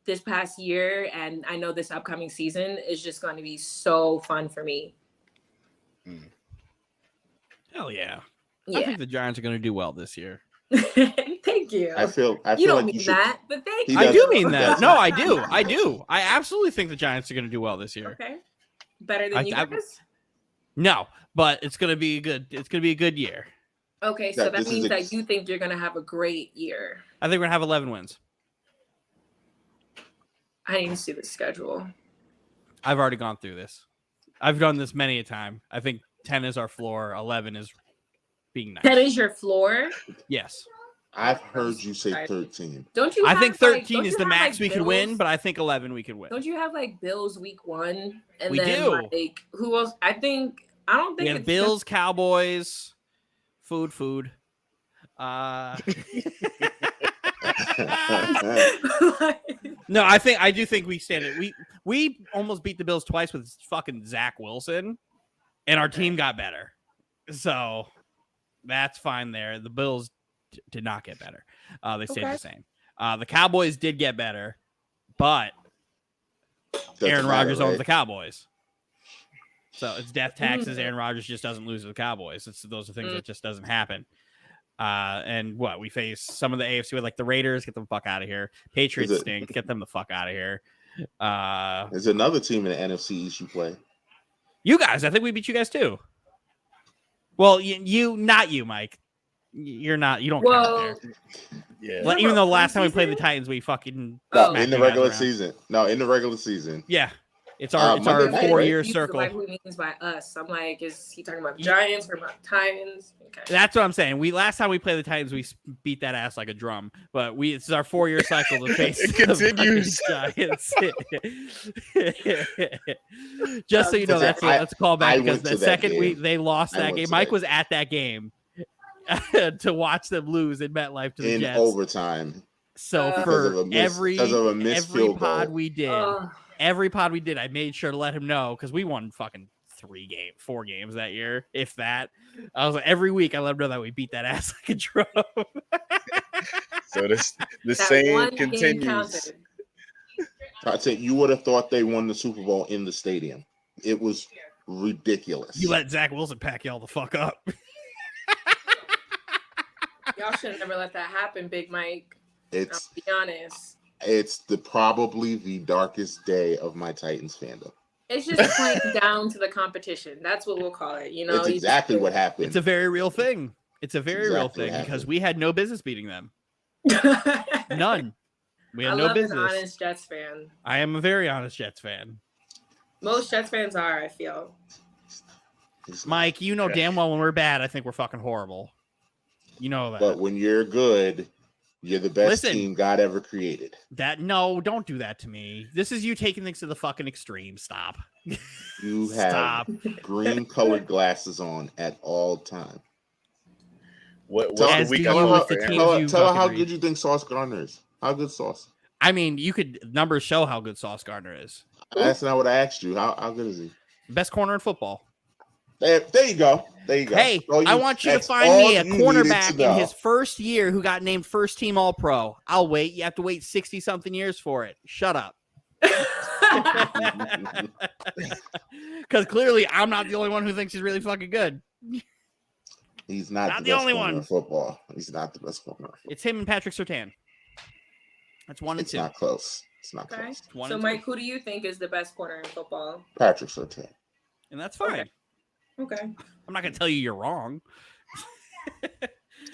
this past year, and I know this upcoming season is just going to be so fun for me. Hell yeah. I think the Giants are going to do well this year. Thank you. I feel you don't like mean you should, that, but thank you. I do mean that. No, I do. I absolutely think the Giants are going to do well this year. Okay. Better than you guys? No, but it's going to be good. It's going to be a good year. Okay, so that means that you think you're going to have a great year. I think we're going to have 11 wins. I need to see the schedule. I've already gone through this. I've done this many a time. I think 10 is our floor. 11 is being nice. 10 is your floor? Yes. I've heard you say 13. Don't you? I think 13 is the max we could win, but I think 11 we could win. Don't you have like Bills week 1? And we then do. Like who else? I don't think we have Bills, Cowboys, food. No, I do think we stand it. We almost beat the Bills twice with fucking Zach Wilson, and our team got better. So that's fine there. The Bills did not get better. They stayed the same. The Cowboys did get better, but Aaron Rodgers owns the Cowboys. So it's death taxes. Aaron Rodgers just doesn't lose to the Cowboys. Those are things that just doesn't happen. And we face some of the AFC with like the Raiders. Get them the fuck out of here. Patriots stink. Get them the fuck out of here. There's another team in the NFC East you play. You guys, I think we beat you guys too. Well, you not you, Mike. You're not. You don't count there. Yeah. Well, even though last time we played the Titans, we fucking in the regular season. No, in the regular season. Yeah. It's our 4-year circle. Like who he means by us? I'm like, is he talking about the Giants or about the Titans? Okay. That's what I'm saying. Last time we played the Titans, we beat that ass like a drum. But this is our 4-year cycle to face it continues. Giants. Just so you know, that's a callback because the second they lost that game, Mike was at that game to watch them lose in MetLife to the Jets in overtime. So for every pod we did, I made sure to let him know because we won fucking 4 games that year, if that. I was like, every week I let him know that we beat that ass like a drum. So the same continues. I'd say you would have thought they won the Super Bowl in the stadium. It was ridiculous. You let Zach Wilson pack y'all the fuck up. Y'all should have never let that happen, Big Mike. I'll be honest. It's probably the darkest day of my Titans fandom. It's just playing down to the competition. That's what we'll call it. You know, it's exactly what happened. It's a very real thing. It's a very real thing because we had no business beating them. None. We had no business. I'm an honest Jets fan. I am a very honest Jets fan. Most Jets fans are, I feel. Mike, you know damn well when we're bad, I think we're fucking horrible. You know that. But when you're good, you're the best team God ever created. No, don't do that to me. This is you taking things to the fucking extreme. Stop. You have green colored glasses on at all time. Tell her how good you think Sauce Gardner is. How good Sauce? I mean, numbers show how good Sauce Gardner is. That's not what I asked you. How good is he? Best corner in football. There you go. There you go. Hey, I want you to find me a cornerback in his first year who got named first team All-Pro. I'll wait. You have to wait 60-something years for it. Shut up. Because clearly I'm not the only one who thinks he's really fucking good. He's not the only one in football. He's not the best corner. It's him and Patrick Surtain. That's 1 and 2. It's not close. It's not close. So, Mike, who do you think is the best corner in football? Patrick Surtain. And that's fine. Okay. I'm not gonna tell you you're wrong.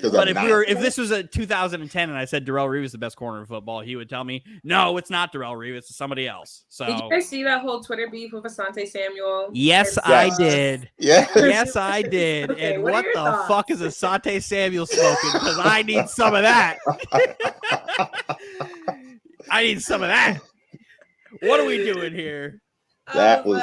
But if this was a 2010 and I said Darrelle Revis is the best corner in football, he would tell me, no, it's not Darrelle Revis, it's somebody else. So did you guys see that whole Twitter beef with Asante Samuel? Yes, I did. Yeah. Yes, I did. Okay, and what the fuck is Asante Samuel smoking? Because I need some of that. I need some of that. What are we doing here? That was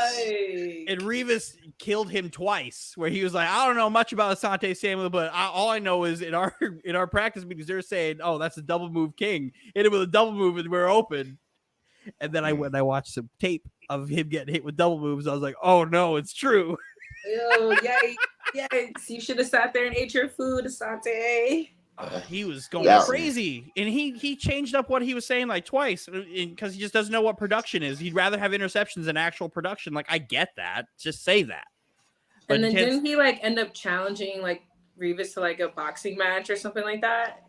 and Revis killed him twice. Where he was like, I don't know much about Asante Samuel, but all I know is in our practice meetings they're saying, "Oh, that's a double move king. Hit him with a double move and we're open." And then I went and I watched some tape of him getting hit with double moves. I was like, "Oh no, it's true." Yo, yikes! You should have sat there and ate your food, Asante. He was going crazy, and he changed up what he was saying like twice because he just doesn't know what production is. He'd rather have interceptions than actual production. Like, I get that. Just say that. But and then didn't he like end up challenging like Revis to like a boxing match or something like that?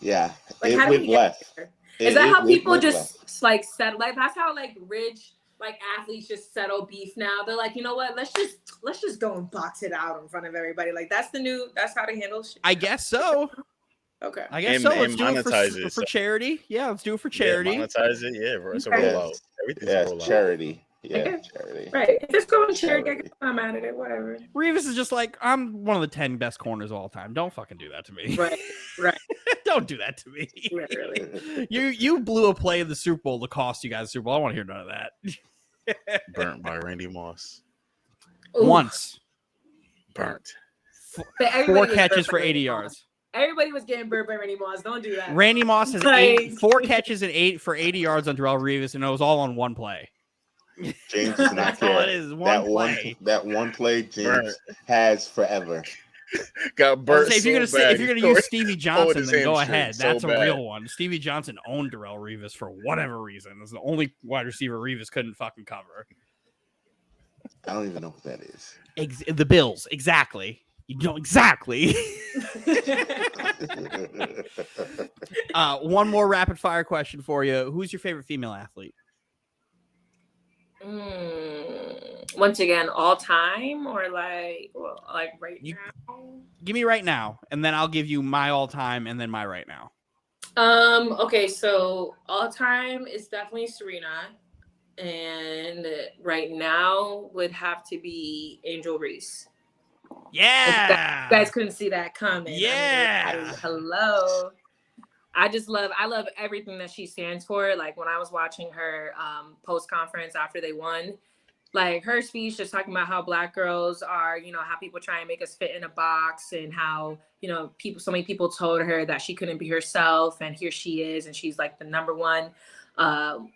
Yeah, like how did he get there? Is that how people just like settle? Like that's how like rich like athletes just settle beef now. They're like, you know what? Let's just go and box it out in front of everybody. Like that's how to handle shit. I guess so. Okay. I guess so. Let's do it for charity. Yeah, let's do it for charity. Yeah, monetize it. Yeah, it's a rollout. Everything's a rollout. Charity. Yeah, charity. Right. If it's going charity, I'm out of it. Whatever. Revis is just like, I'm one of the 10 best corners of all time. Don't fucking do that to me. Right. Don't do that to me. Literally. You blew a play in the Super Bowl to cost you guys the Super Bowl. I want to hear none of that. Burnt by Randy Moss. Ooh. Once. Burnt. 4 catches for 80 yards. Everybody was getting burnt by Randy Moss. Don't do that. Randy Moss has 4 catches and 8 for 80 yards on Darrelle Revis, and it was all on one play. James does not care. All it is, that one play James has forever. Got burnt. If you're gonna use Stevie Johnson, then go ahead. That's a real one. Stevie Johnson owned Darrelle Revis for whatever reason. It's the only wide receiver Revis couldn't fucking cover. I don't even know what that is. The Bills, exactly. You know exactly. One more rapid fire question for you. Who's your favorite female athlete? Once again, all time or like right now? Give me right now, and then I'll give you my all time and then my right now. Okay, so all time is definitely Serena. And right now would have to be Angel Reese. Yeah, you guys couldn't see that coming. Yeah, hello. I love everything that she stands for. Like when I was watching her post conference after they won, like her speech, just talking about how Black girls are, how people try and make us fit in a box, and how so many people told her that she couldn't be herself, and here she is, and she's like the #1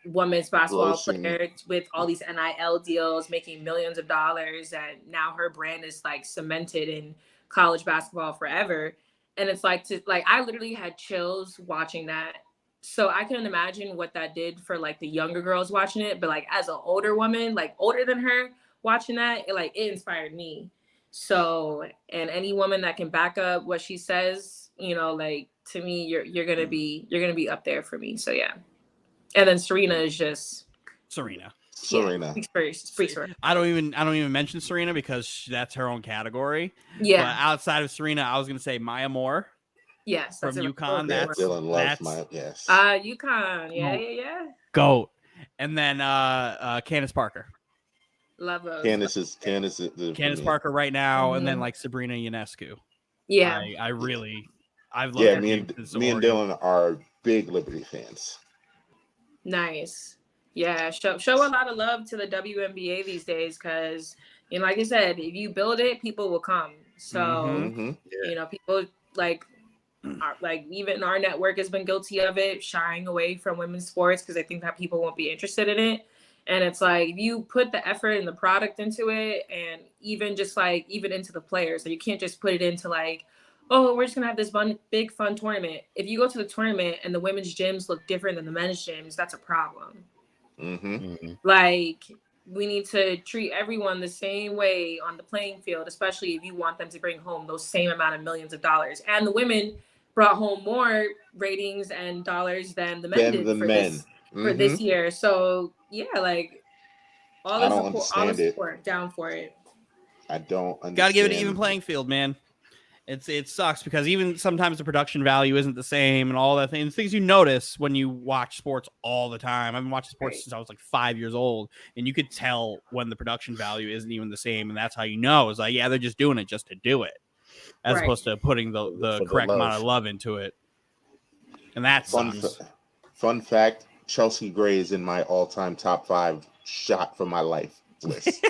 women's basketball player with all these NIL deals, making millions of dollars, and now her brand is like cemented in college basketball forever. And it's like I literally had chills watching that. So I couldn't imagine what that did for like the younger girls watching it, but like as an older woman, like older than her watching that, it inspired me. So, and any woman that can back up what she says, like to me, you're gonna be up there for me. So yeah. And then Serena is just Serena. Yeah, speaks for her. I don't even mention Serena because that's her own category. Yeah. But outside of Serena, I was gonna say Maya Moore. Yes, from UConn. Dylan loves Maya. Yes. UConn. Yeah. GOAT. And then Candace Parker. Love her. Candace Parker right now, and then like Sabrina Ionescu. Yeah. I've loved me and Dylan are big Liberty fans. Nice. Yeah, show a lot of love to the WNBA these days because, like I said, if you build it, people will come. So, people like even our network has been guilty of it, shying away from women's sports because I think that people won't be interested in it. And it's like, you put the effort and the product into it, and even just like, even into the players. So you can't just put it into like, oh, we're just going to have this big fun tournament. If you go to the tournament and the women's gyms look different than the men's gyms, that's a problem. Like, we need to treat everyone the same way on the playing field, especially if you want them to bring home those same amount of millions of dollars. And the women brought home more ratings and dollars than the men did for this year. So yeah, like all the support down for it. I don't understand. Got to give it an even playing field, man. It sucks because even sometimes the production value isn't the same and all that things you notice when you watch sports all the time. I've been watching sports since I was like 5 years old, and you could tell when the production value isn't even the same, and that's how you know. It's like, yeah, they're just doing it just to do it, as opposed to putting the correct amount of love into it. And that sucks. Fun fact: Chelsea Gray is in my all-time top 5 shot for my life list.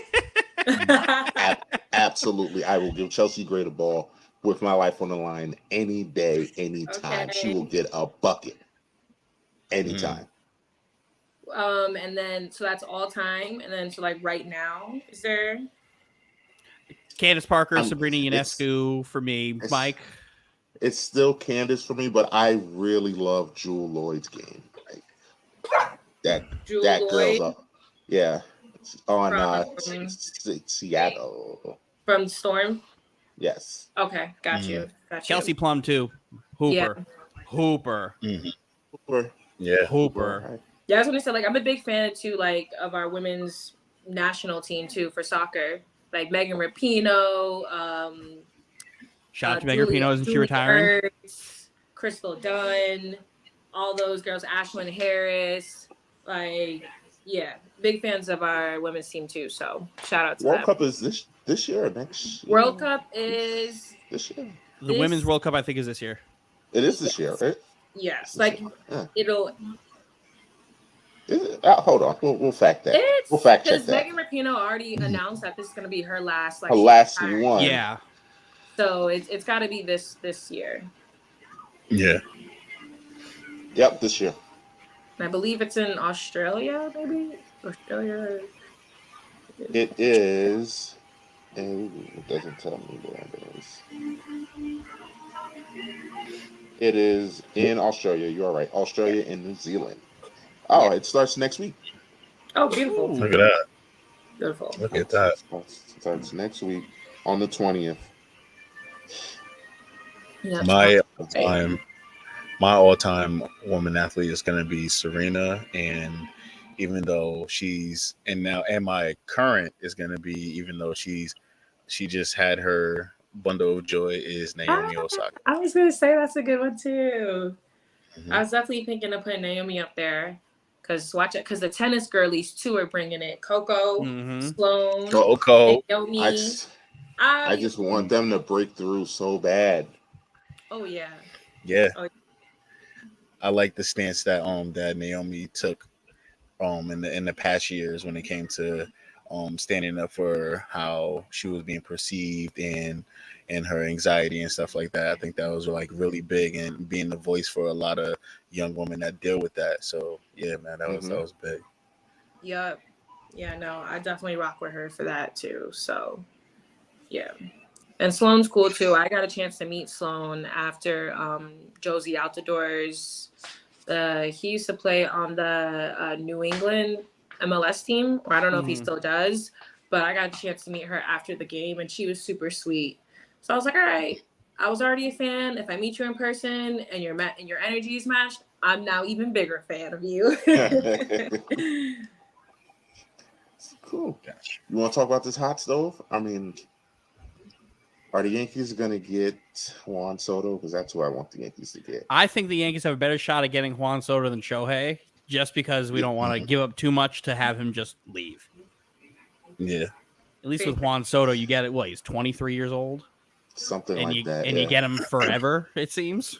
Absolutely, I will give Chelsea Gray the ball with my life on the line any day, anytime. Okay. She will get a bucket anytime. And then, so that's all time. And then, so like right now, is there? Candace Parker, Sabrina Ionescu for me. Mike? It's still Candace for me, but I really love Jewel Lloyd's game. Like, that girl's up. Yeah. On Seattle. From Storm? Yes. Okay, got you. Kelsey Plum too. Hooper. Yeah. Hooper. Yeah. Hooper. Yeah, I was gonna say, like, I'm a big fan too, like, of our women's national team too for soccer. Like Megan Rapinoe, shout out to Megan Rapinoe, isn't she retiring? Crystal Dunn, all those girls, Ashlyn Harris, like, yeah, big fans of our women's team too. So shout out to World them. Cup is this year or next year? World Cup is this year. The Women's World Cup, I think, is this year. It is this year, right? Yes, like it'll. Hold on, we'll fact that. We'll fact check that. Because Megan Rapinoe already announced that this is going to be her last, like, her last one. Yeah. So it's got to be this year. Yeah. Yep, this year. And I believe it's in Australia, maybe Australia. It is. And it doesn't tell me where it is. It is in Australia. You are right. Australia and New Zealand. Oh, it starts next week. Oh, beautiful. Look at that. Beautiful. Look at that. It starts next week on the 20th. Yeah. My all-time woman athlete is going to be Serena, and even though and my current is going to be, even though she just had her bundle of joy, is Naomi Osaka. I was going to say that's a good one too. Mm-hmm. I was definitely thinking of putting Naomi up there. Because the tennis girlies too are bringing it. Coco, Sloane, Naomi. I just want them to break through so bad. Oh yeah. Yeah. I like the stance that that Naomi took in the past years when it came to standing up for how she was being perceived and her anxiety and stuff like that. I think that was like really big, and being the voice for a lot of young women that deal with that. So yeah, man, that was big. Yep. Yeah, no, I definitely rock with her for that too. So yeah. And Sloane's cool too. I got a chance to meet Sloane after Josie Altidores. He used to play on the New England MLS team, or I don't know if he still does, but I got a chance to meet her after the game, and she was super sweet. So I was like, all right, I was already a fan. If I meet you in person and your energy is matched, I'm now even bigger fan of you. Cool. You want to talk about this hot stove? I mean, are the Yankees going to get Juan Soto? Because that's who I want the Yankees to get. I think the Yankees have a better shot at getting Juan Soto than Shohei, just because we don't want to give up too much to have him just leave. Yeah. At least with Juan Soto, you get it. What, he's 23 years old? Something like that. And you get him forever, it seems.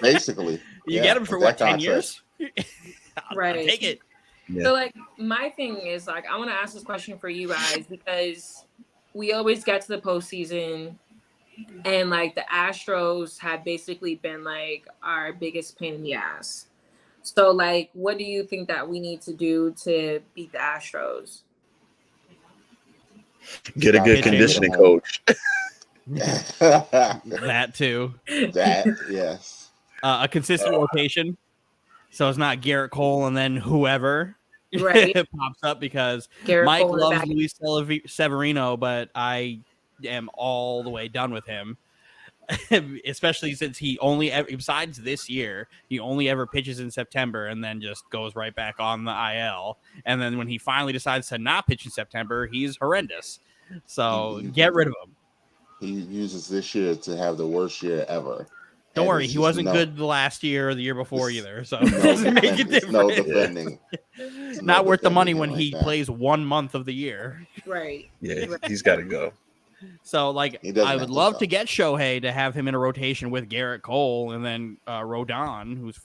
Basically. You get him for what, 10 years? Right. I'll take it. Yeah. So, like, my thing is, like, I want to ask this question for you guys, because we always get to the postseason, and, like, the Astros have basically been, like, our biggest pain in the ass. So, like, what do you think that we need to do to beat the Astros? Get a good conditioning coach. That too. That, yes. A consistent rotation. So it's not Garrett Cole and then whoever pops up, because Garrett Mike Cole loves Luis Severino, but I am all the way done with him. Especially since he only besides this year, he only ever pitches in September and then just goes right back on the IL. And then when he finally decides to not pitch in September, he's horrendous. So get rid of him. He uses this year to have the worst year ever. Don't worry, he wasn't good the last year or the year before either. So it doesn't make a difference. No defending. Not worth the money when he plays 1 month of the year. Right. Yeah, he's got to go. So, like, I would love to get Shohei to have him in a rotation with Garrett Cole and then Rodon, who's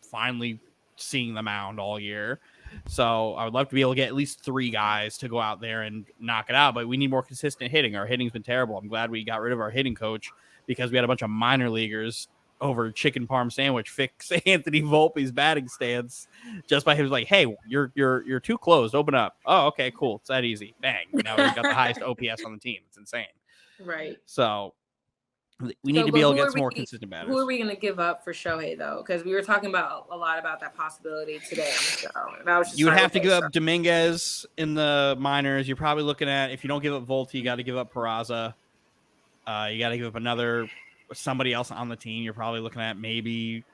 finally seeing the mound all year. So I would love to be able to get at least 3 guys to go out there and knock it out. But we need more consistent hitting. Our hitting's been terrible. I'm glad we got rid of our hitting coach, because we had a bunch of minor leaguers over chicken parm sandwich fix Anthony Volpe's batting stance just by him like, hey, you're too closed. Open up. Oh, okay, cool. It's that easy. Bang. Now we've got the highest OPS on the team. It's insane. Right. So we need to be able to get some more consistent batters. Who are we going to give up for Shohei, though? Because we were talking about a lot about that possibility today on the show. And I was just you would have to give up Dominguez in the minors. You're probably looking at, if you don't give up Volte, you got to give up Peraza. You got to give up somebody else on the team. You're probably looking at maybe.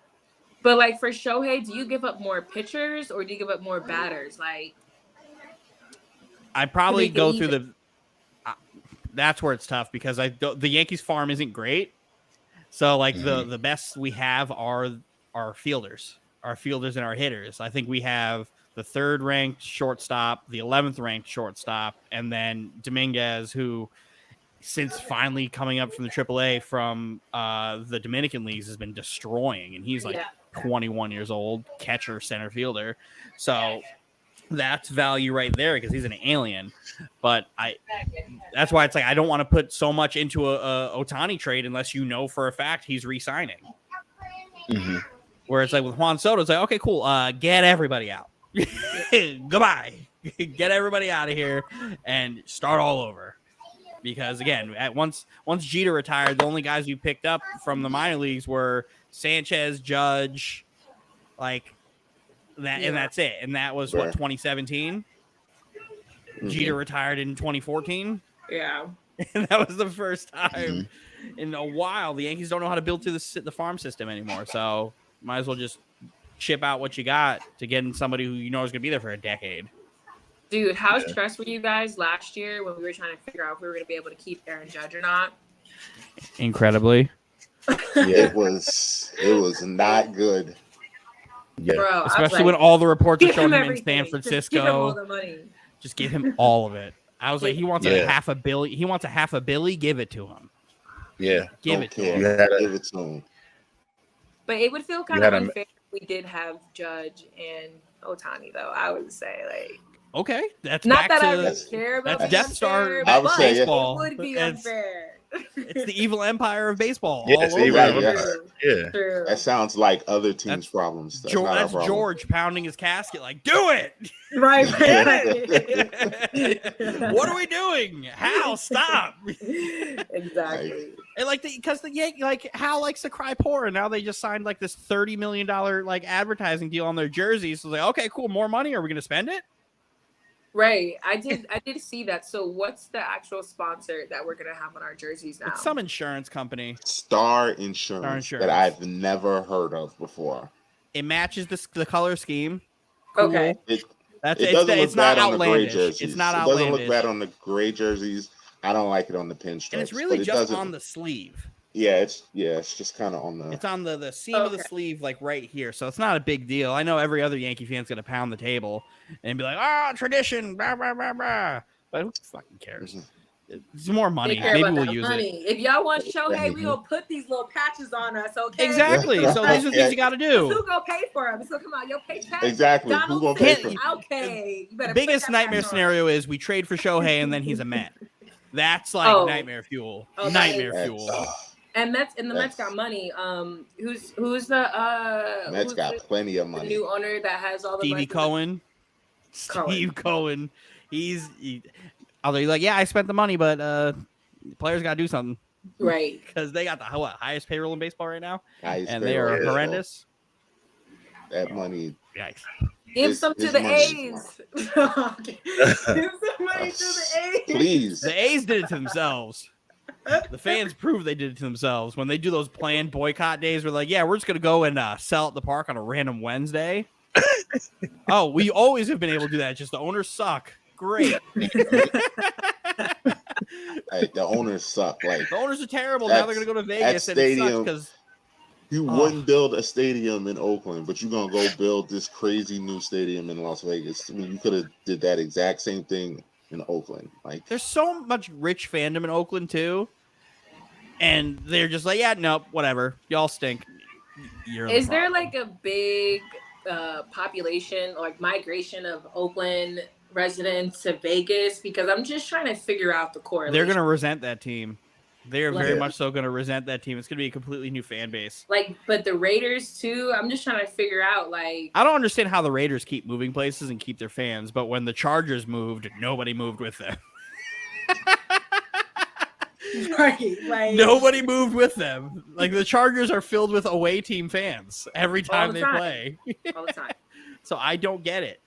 But like for Shohei, do you give up more pitchers or do you give up more batters? Like, I probably go through the. That's where it's tough, because the Yankees farm isn't great. So like the best we have are our fielders and our hitters. I think we have the 3rd ranked shortstop, the 11th ranked shortstop, and then Dominguez, who, since finally coming up from the AAA from the Dominican leagues, has been destroying, and he's like 21 years old, catcher, center fielder. So that's value right there, because he's an alien. But that's why it's like I don't want to put so much into a Ohtani trade unless you know for a fact he's re-signing. Mm-hmm. Where it's like with Juan Soto, it's like, okay, cool, get everybody out. Goodbye. Get everybody out of here and start all over. Because again, once Jeter retired, the only guys we picked up from the minor leagues were Sanchez, Judge, like that, and that's it. And that was 2017. Mm-hmm. Jeter retired in 2014. Yeah, and that was the first time in a while. The Yankees don't know how to build through the farm system anymore, so might as well just chip out what you got to get in somebody who you know is going to be there for a decade. Dude, how stressed were you guys last year when we were trying to figure out if we were going to be able to keep Aaron Judge or not? Incredibly. Yeah, it was not good. Yeah. Bro, especially when all the reports are showing him in San Francisco. Just give him all the money. Just give him all of it. I was like, he wants a half a billy. He wants a half a billy. Give it to him. Yeah. Give it to him. Give it to him. But it would feel kind of unfair if we did have Judge and Ohtani, though. I would say, like. Okay, that's not back that to, I really care about that's Death Star. I would say baseball. It would be unfair. It's the evil empire of baseball. Yeah, it's the evil empire. Yeah. True. That sounds like other teams' problems. That's George pounding his casket, like, do it. Right. What are we doing? Hal, stop. Exactly. And like because the Yankee, like Hal likes to cry poor, and now they just signed like this $30 million like advertising deal on their jerseys. So like, okay, cool, more money. Are we gonna spend it? Right. I did see that. So what's the actual sponsor that we're gonna have on our jerseys now? It's some insurance company. Star Insurance. That I've never heard of before. It matches the color scheme. Cool. Okay. It's not outlandish. It's not outlandish. It doesn't look bad on the gray jerseys. I don't like it on the pinstripes. And it's really just on the sleeve. Yeah, it's just kind of on the. It's on the seam of the sleeve, like right here. So it's not a big deal. I know every other Yankee fan's gonna pound the table and be like, tradition, blah blah blah blah. But who fucking cares? It's more money. Maybe we'll use it. If y'all want Shohei, we gonna put these little patches on us, okay? Exactly. So these are things you got to do. Who gonna pay for them? So come on, your paycheck. Exactly. Who gonna pay for them? Okay. You better. Biggest nightmare scenario is we trade for Shohei and then he's a Met. That's like nightmare fuel. Nightmare fuel. And the Mets got money. Who's the Mets got plenty of the money. new owner that has all the Stevie money? Steve Cohen. Although he's like, yeah, I spent the money, but players got to do something, right? Because they got the highest payroll in baseball right now, Highest and they are payroll. horrendous. That money. Yikes. Give some to the A's. Give some money to the A's. Please. The A's did it to themselves. The fans proved they did it to themselves when they do those planned boycott days. We're like, yeah, we're just gonna go and sell at the park on a random Wednesday. Oh, we always have been able to do that. Just the owners suck. Great. Hey, the owners suck. Like the owners are terrible. Now they're gonna go to Vegas and it sucks because you wouldn't build a stadium in Oakland, but you're gonna go build this crazy new stadium in Las Vegas. I mean, you could have did that exact same thing in Oakland. Like, there's so much rich fandom in Oakland too, and they're just like, yeah, nope, whatever, y'all stink. Is there like a big population, like migration of Oakland residents to Vegas? Because I'm just trying to figure out the correlation. They're gonna resent that team. They are very much so going to resent that team. It's going to be a completely new fan base. Like, but the Raiders too. I'm just trying to figure out. Like, I don't understand how the Raiders keep moving places and keep their fans, but when the Chargers moved, nobody moved with them. Right, like, nobody moved with them. Like, the Chargers are filled with away team fans every time they play. All the time. So I don't get it.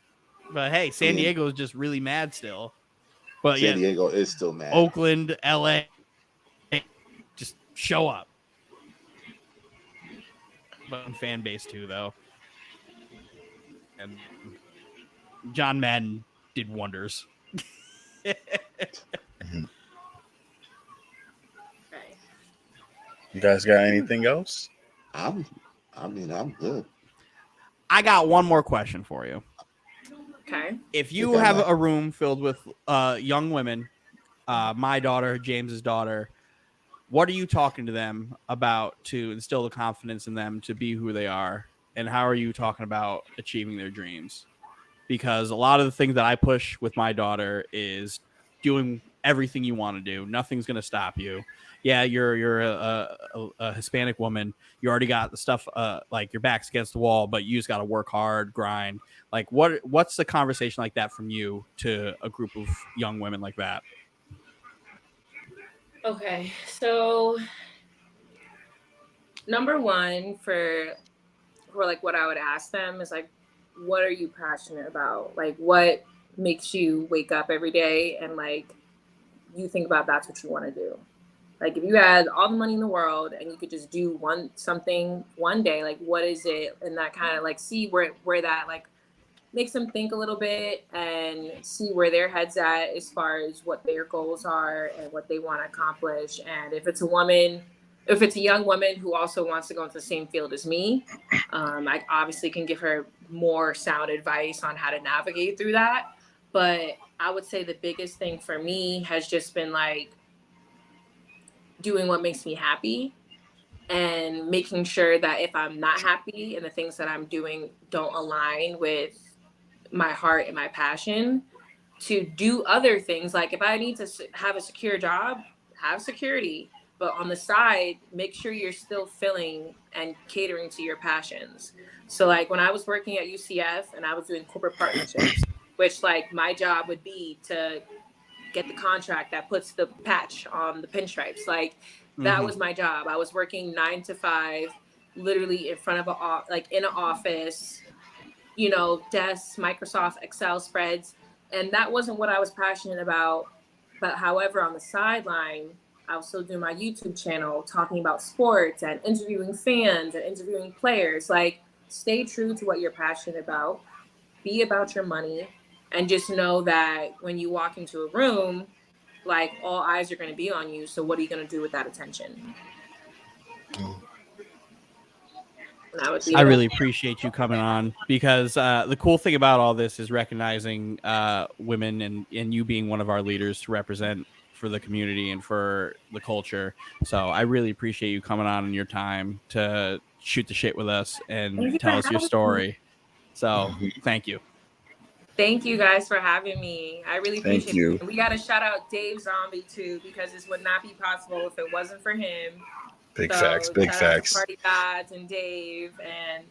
But hey, San Diego is just really mad still. But San Diego is still mad. Oakland, LA. Just show up. But fan base too, though. And John Madden did wonders. You guys got anything else? I'm good. I got one more question for you. Okay. If you have a room filled with young women, my daughter, James's daughter, what are you talking to them about to instill the confidence in them to be who they are? And how are you talking about achieving their dreams? Because a lot of the things that I push with my daughter is doing everything you want to do. Nothing's going to stop you. Yeah, you're a Hispanic woman. You already got the stuff like your back's against the wall, but you just got to work hard, grind. Like what's the conversation like that from you to a group of young women like that? Okay, so number one for like what I would ask them is like, what are you passionate about? Like, what makes you wake up every day and like you think about that's what you want to do? Like, if you had all the money in the world and you could just do something one day, like what is it? And that kind of like see where that like makes them think a little bit and see where their head's at as far as what their goals are and what they want to accomplish. And if it's a young woman who also wants to go into the same field as me, I obviously can give her more sound advice on how to navigate through that. But I would say the biggest thing for me has just been like doing what makes me happy and making sure that if I'm not happy and the things that I'm doing don't align with my heart and my passion, to do other things. Like if I need to have a secure job, have security, but on the side, make sure you're still filling and catering to your passions. So like when I was working at UCF and I was doing corporate partnerships, which like my job would be to get the contract that puts the patch on the pinstripes. Like that was my job. I was working 9 to 5, literally in front of in an office, you know, desks, Microsoft Excel spreads. And that wasn't what I was passionate about. But however, on the sideline, I was still doing my YouTube channel, talking about sports and interviewing fans and interviewing players. Like, stay true to what you're passionate about, be about your money, and just know that when you walk into a room, like all eyes are going to be on you. So what are you going to do with that attention? I really appreciate you coming on because the cool thing about all this is recognizing women and you being one of our leaders to represent for the community and for the culture. So I really appreciate you coming on in your time to shoot the shit with us and tell us your story. So thank you. Thank you guys for having me. I really appreciate it. We got to shout out Dave Zombie too, because this would not be possible if it wasn't for him. Big So facts. Big shout out to facts. Party Gods and Dave, and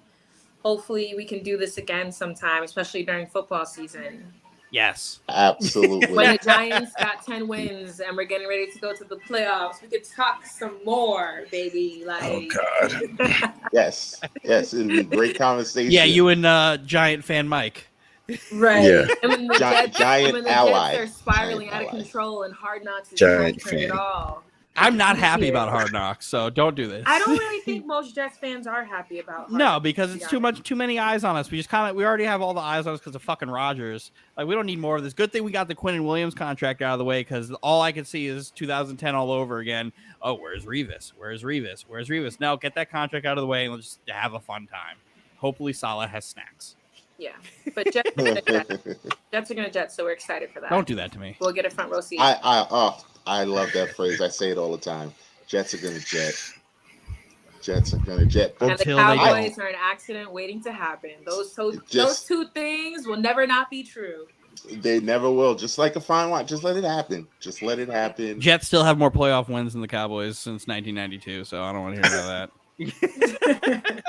hopefully we can do this again sometime, especially during football season. Yes. Absolutely. When the Giants got 10 wins and we're getting ready to go to the playoffs, we could talk some more, baby. Oh Like, God. Yes. Yes. It'll be a great conversation. Yeah, you and Giant fan Mike. right. Yeah. And when the Jets, Giant when the ally. Jets are spiraling Giant out of ally. control and Hard Knocks is Giant capturing it fan. all. I'm not Who's happy here? about Hard Knocks, so don't do this. I don't really think most Jets fans are happy about Hard No, Knocks, because to be it's too many eyes on us. We already have all the eyes on us because of fucking Rodgers. Like, we don't need more of this. Good thing we got the Quinnen Williams contract out of the way, because all I could see is 2010 all over again. Oh, where's Revis? Where's Revis? Where's Revis? No, get that contract out of the way and let's just have a fun time. Hopefully Salah has snacks. Yeah, but Jets are gonna jet. Jets are gonna jet, so we're excited for that. Don't do that to me. We'll get a front row seat. I love that phrase. I say it all the time. Jets are gonna jet. Jets are gonna jet. And the Until they Cowboys don't. are an accident waiting to happen. Those Just- two things will never not be true. They never will. Just like a fine wine. Just let it happen. Just let it happen. Jets still have more playoff wins than the Cowboys since 1992, so I don't want to hear about that.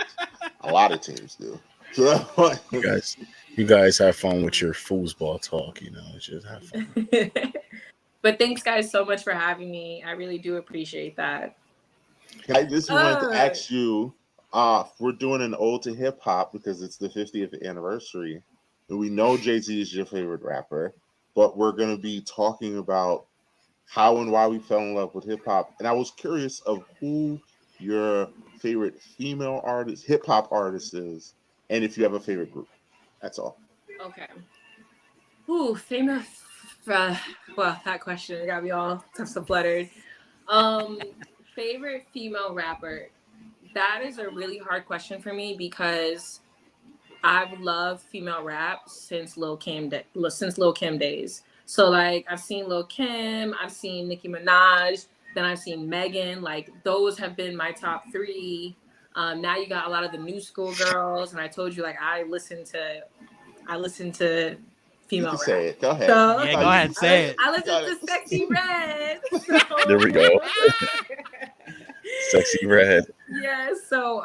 A lot of teams do. You guys have fun with your foosball talk. You know, just have fun. But thanks, guys, so much for having me. I really do appreciate that. I just wanted to ask you, we're doing an ode to hip hop because it's the 50th anniversary. And we know Jay-Z is your favorite rapper, but we're going to be talking about how and why we fell in love with hip hop. And I was curious of who your favorite female artist, hip hop artist is, and if you have a favorite group. That's all. Okay. Ooh, famous. Well, that question got me all fluttered. Favorite female rapper. That is a really hard question for me because I've loved female rap since Lil Kim days. So like I've seen Lil Kim, I've seen Nicki Minaj, then I've seen Megan. Like those have been my top three. Now you got a lot of the new school girls, and I told you like I listen to female rap. Say it. Go ahead. So, Yeah, go ahead, say it. I listen to Sexy Red. So. There we go. Sexy Red. Yeah, so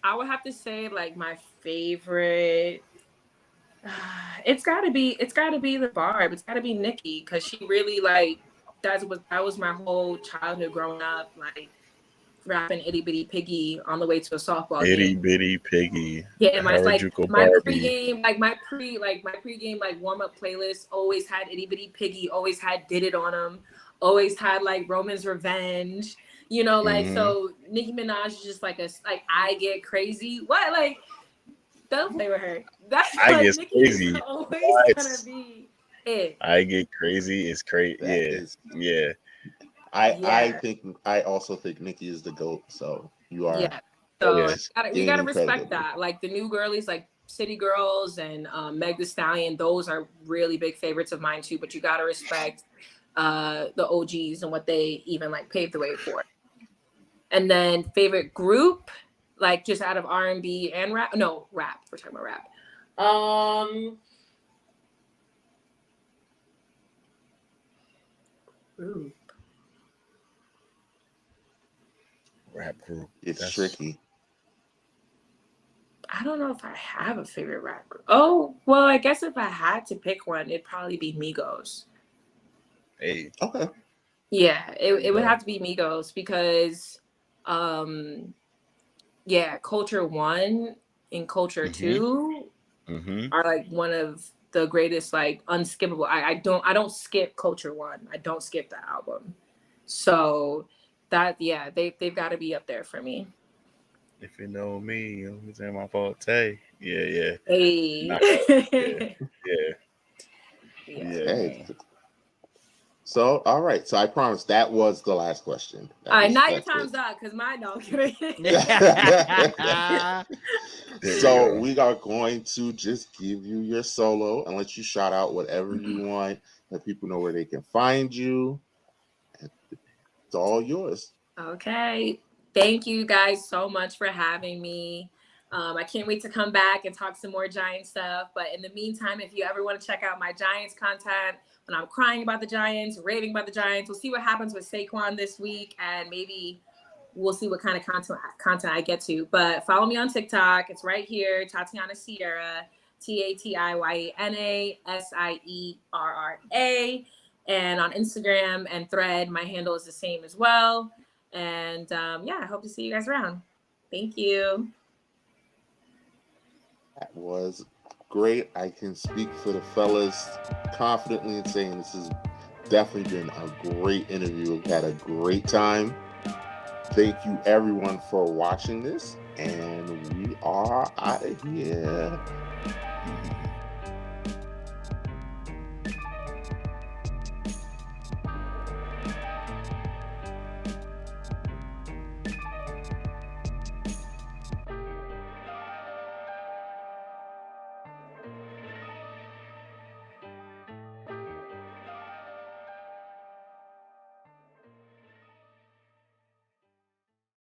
I would have to say like my favorite. It's gotta be the Barb. It's gotta be Nicki because she really like that was my whole childhood growing up like rapping Itty Bitty Piggy on the way to a softball game. Itty Bitty Piggy. Yeah, my Barbie. pregame like warm up playlist always had Itty Bitty Piggy, always had Did It on them, always had like Roman's Revenge. You know, like so Nicki Minaj is just like I Get Crazy. What like don't play with her. That's I like Get Nicki Crazy. is always gonna be it. I Get Crazy is crazy. Yeah. I also think Nicki is the GOAT. So you are. Yeah. So Yes. we gotta respect that. Like the new girlies, like City Girls and Meg Thee Stallion, those are really big favorites of mine too. But you gotta respect the OGs and what they even like paved the way for. And then favorite group, like just out of R&B and rap. No, rap. We're talking about rap. Rap group. It's tricky. I don't know if I have a favorite rap group. Oh, well, I guess if I had to pick one, it'd probably be Migos. Hey. Okay. Yeah, it would have to be Migos because, Culture 1 and Culture 2 are like one of the greatest, like unskippable. I don't skip Culture 1. I don't skip the album. So that they've got to be up there for me. If you know me, you know who's in my forte. Yeah. Hey. Yeah. Hey. So, all right. So I promise that was the last question. All right, now your time's up because mine don't. So we are going to just give you your solo and let you shout out whatever you want. Let people know where they can find you. It's all yours. Okay. Thank you guys so much for having me. I can't wait to come back and talk some more Giants stuff. But in the meantime, if you ever want to check out my Giants content, when I'm crying about the Giants, raving about the Giants, we'll see what happens with Saquon this week. And maybe we'll see what kind of content I get to. But follow me on TikTok. It's right here, Tatiyana Sierra, TATIYANA SIERRA. And on Instagram and Thread, my handle is the same as well. And yeah, I hope to see you guys around. Thank you. That was great. I can speak for the fellas confidently in saying this has definitely been a great interview. We've had a great time. Thank you everyone for watching this, and we are out of here.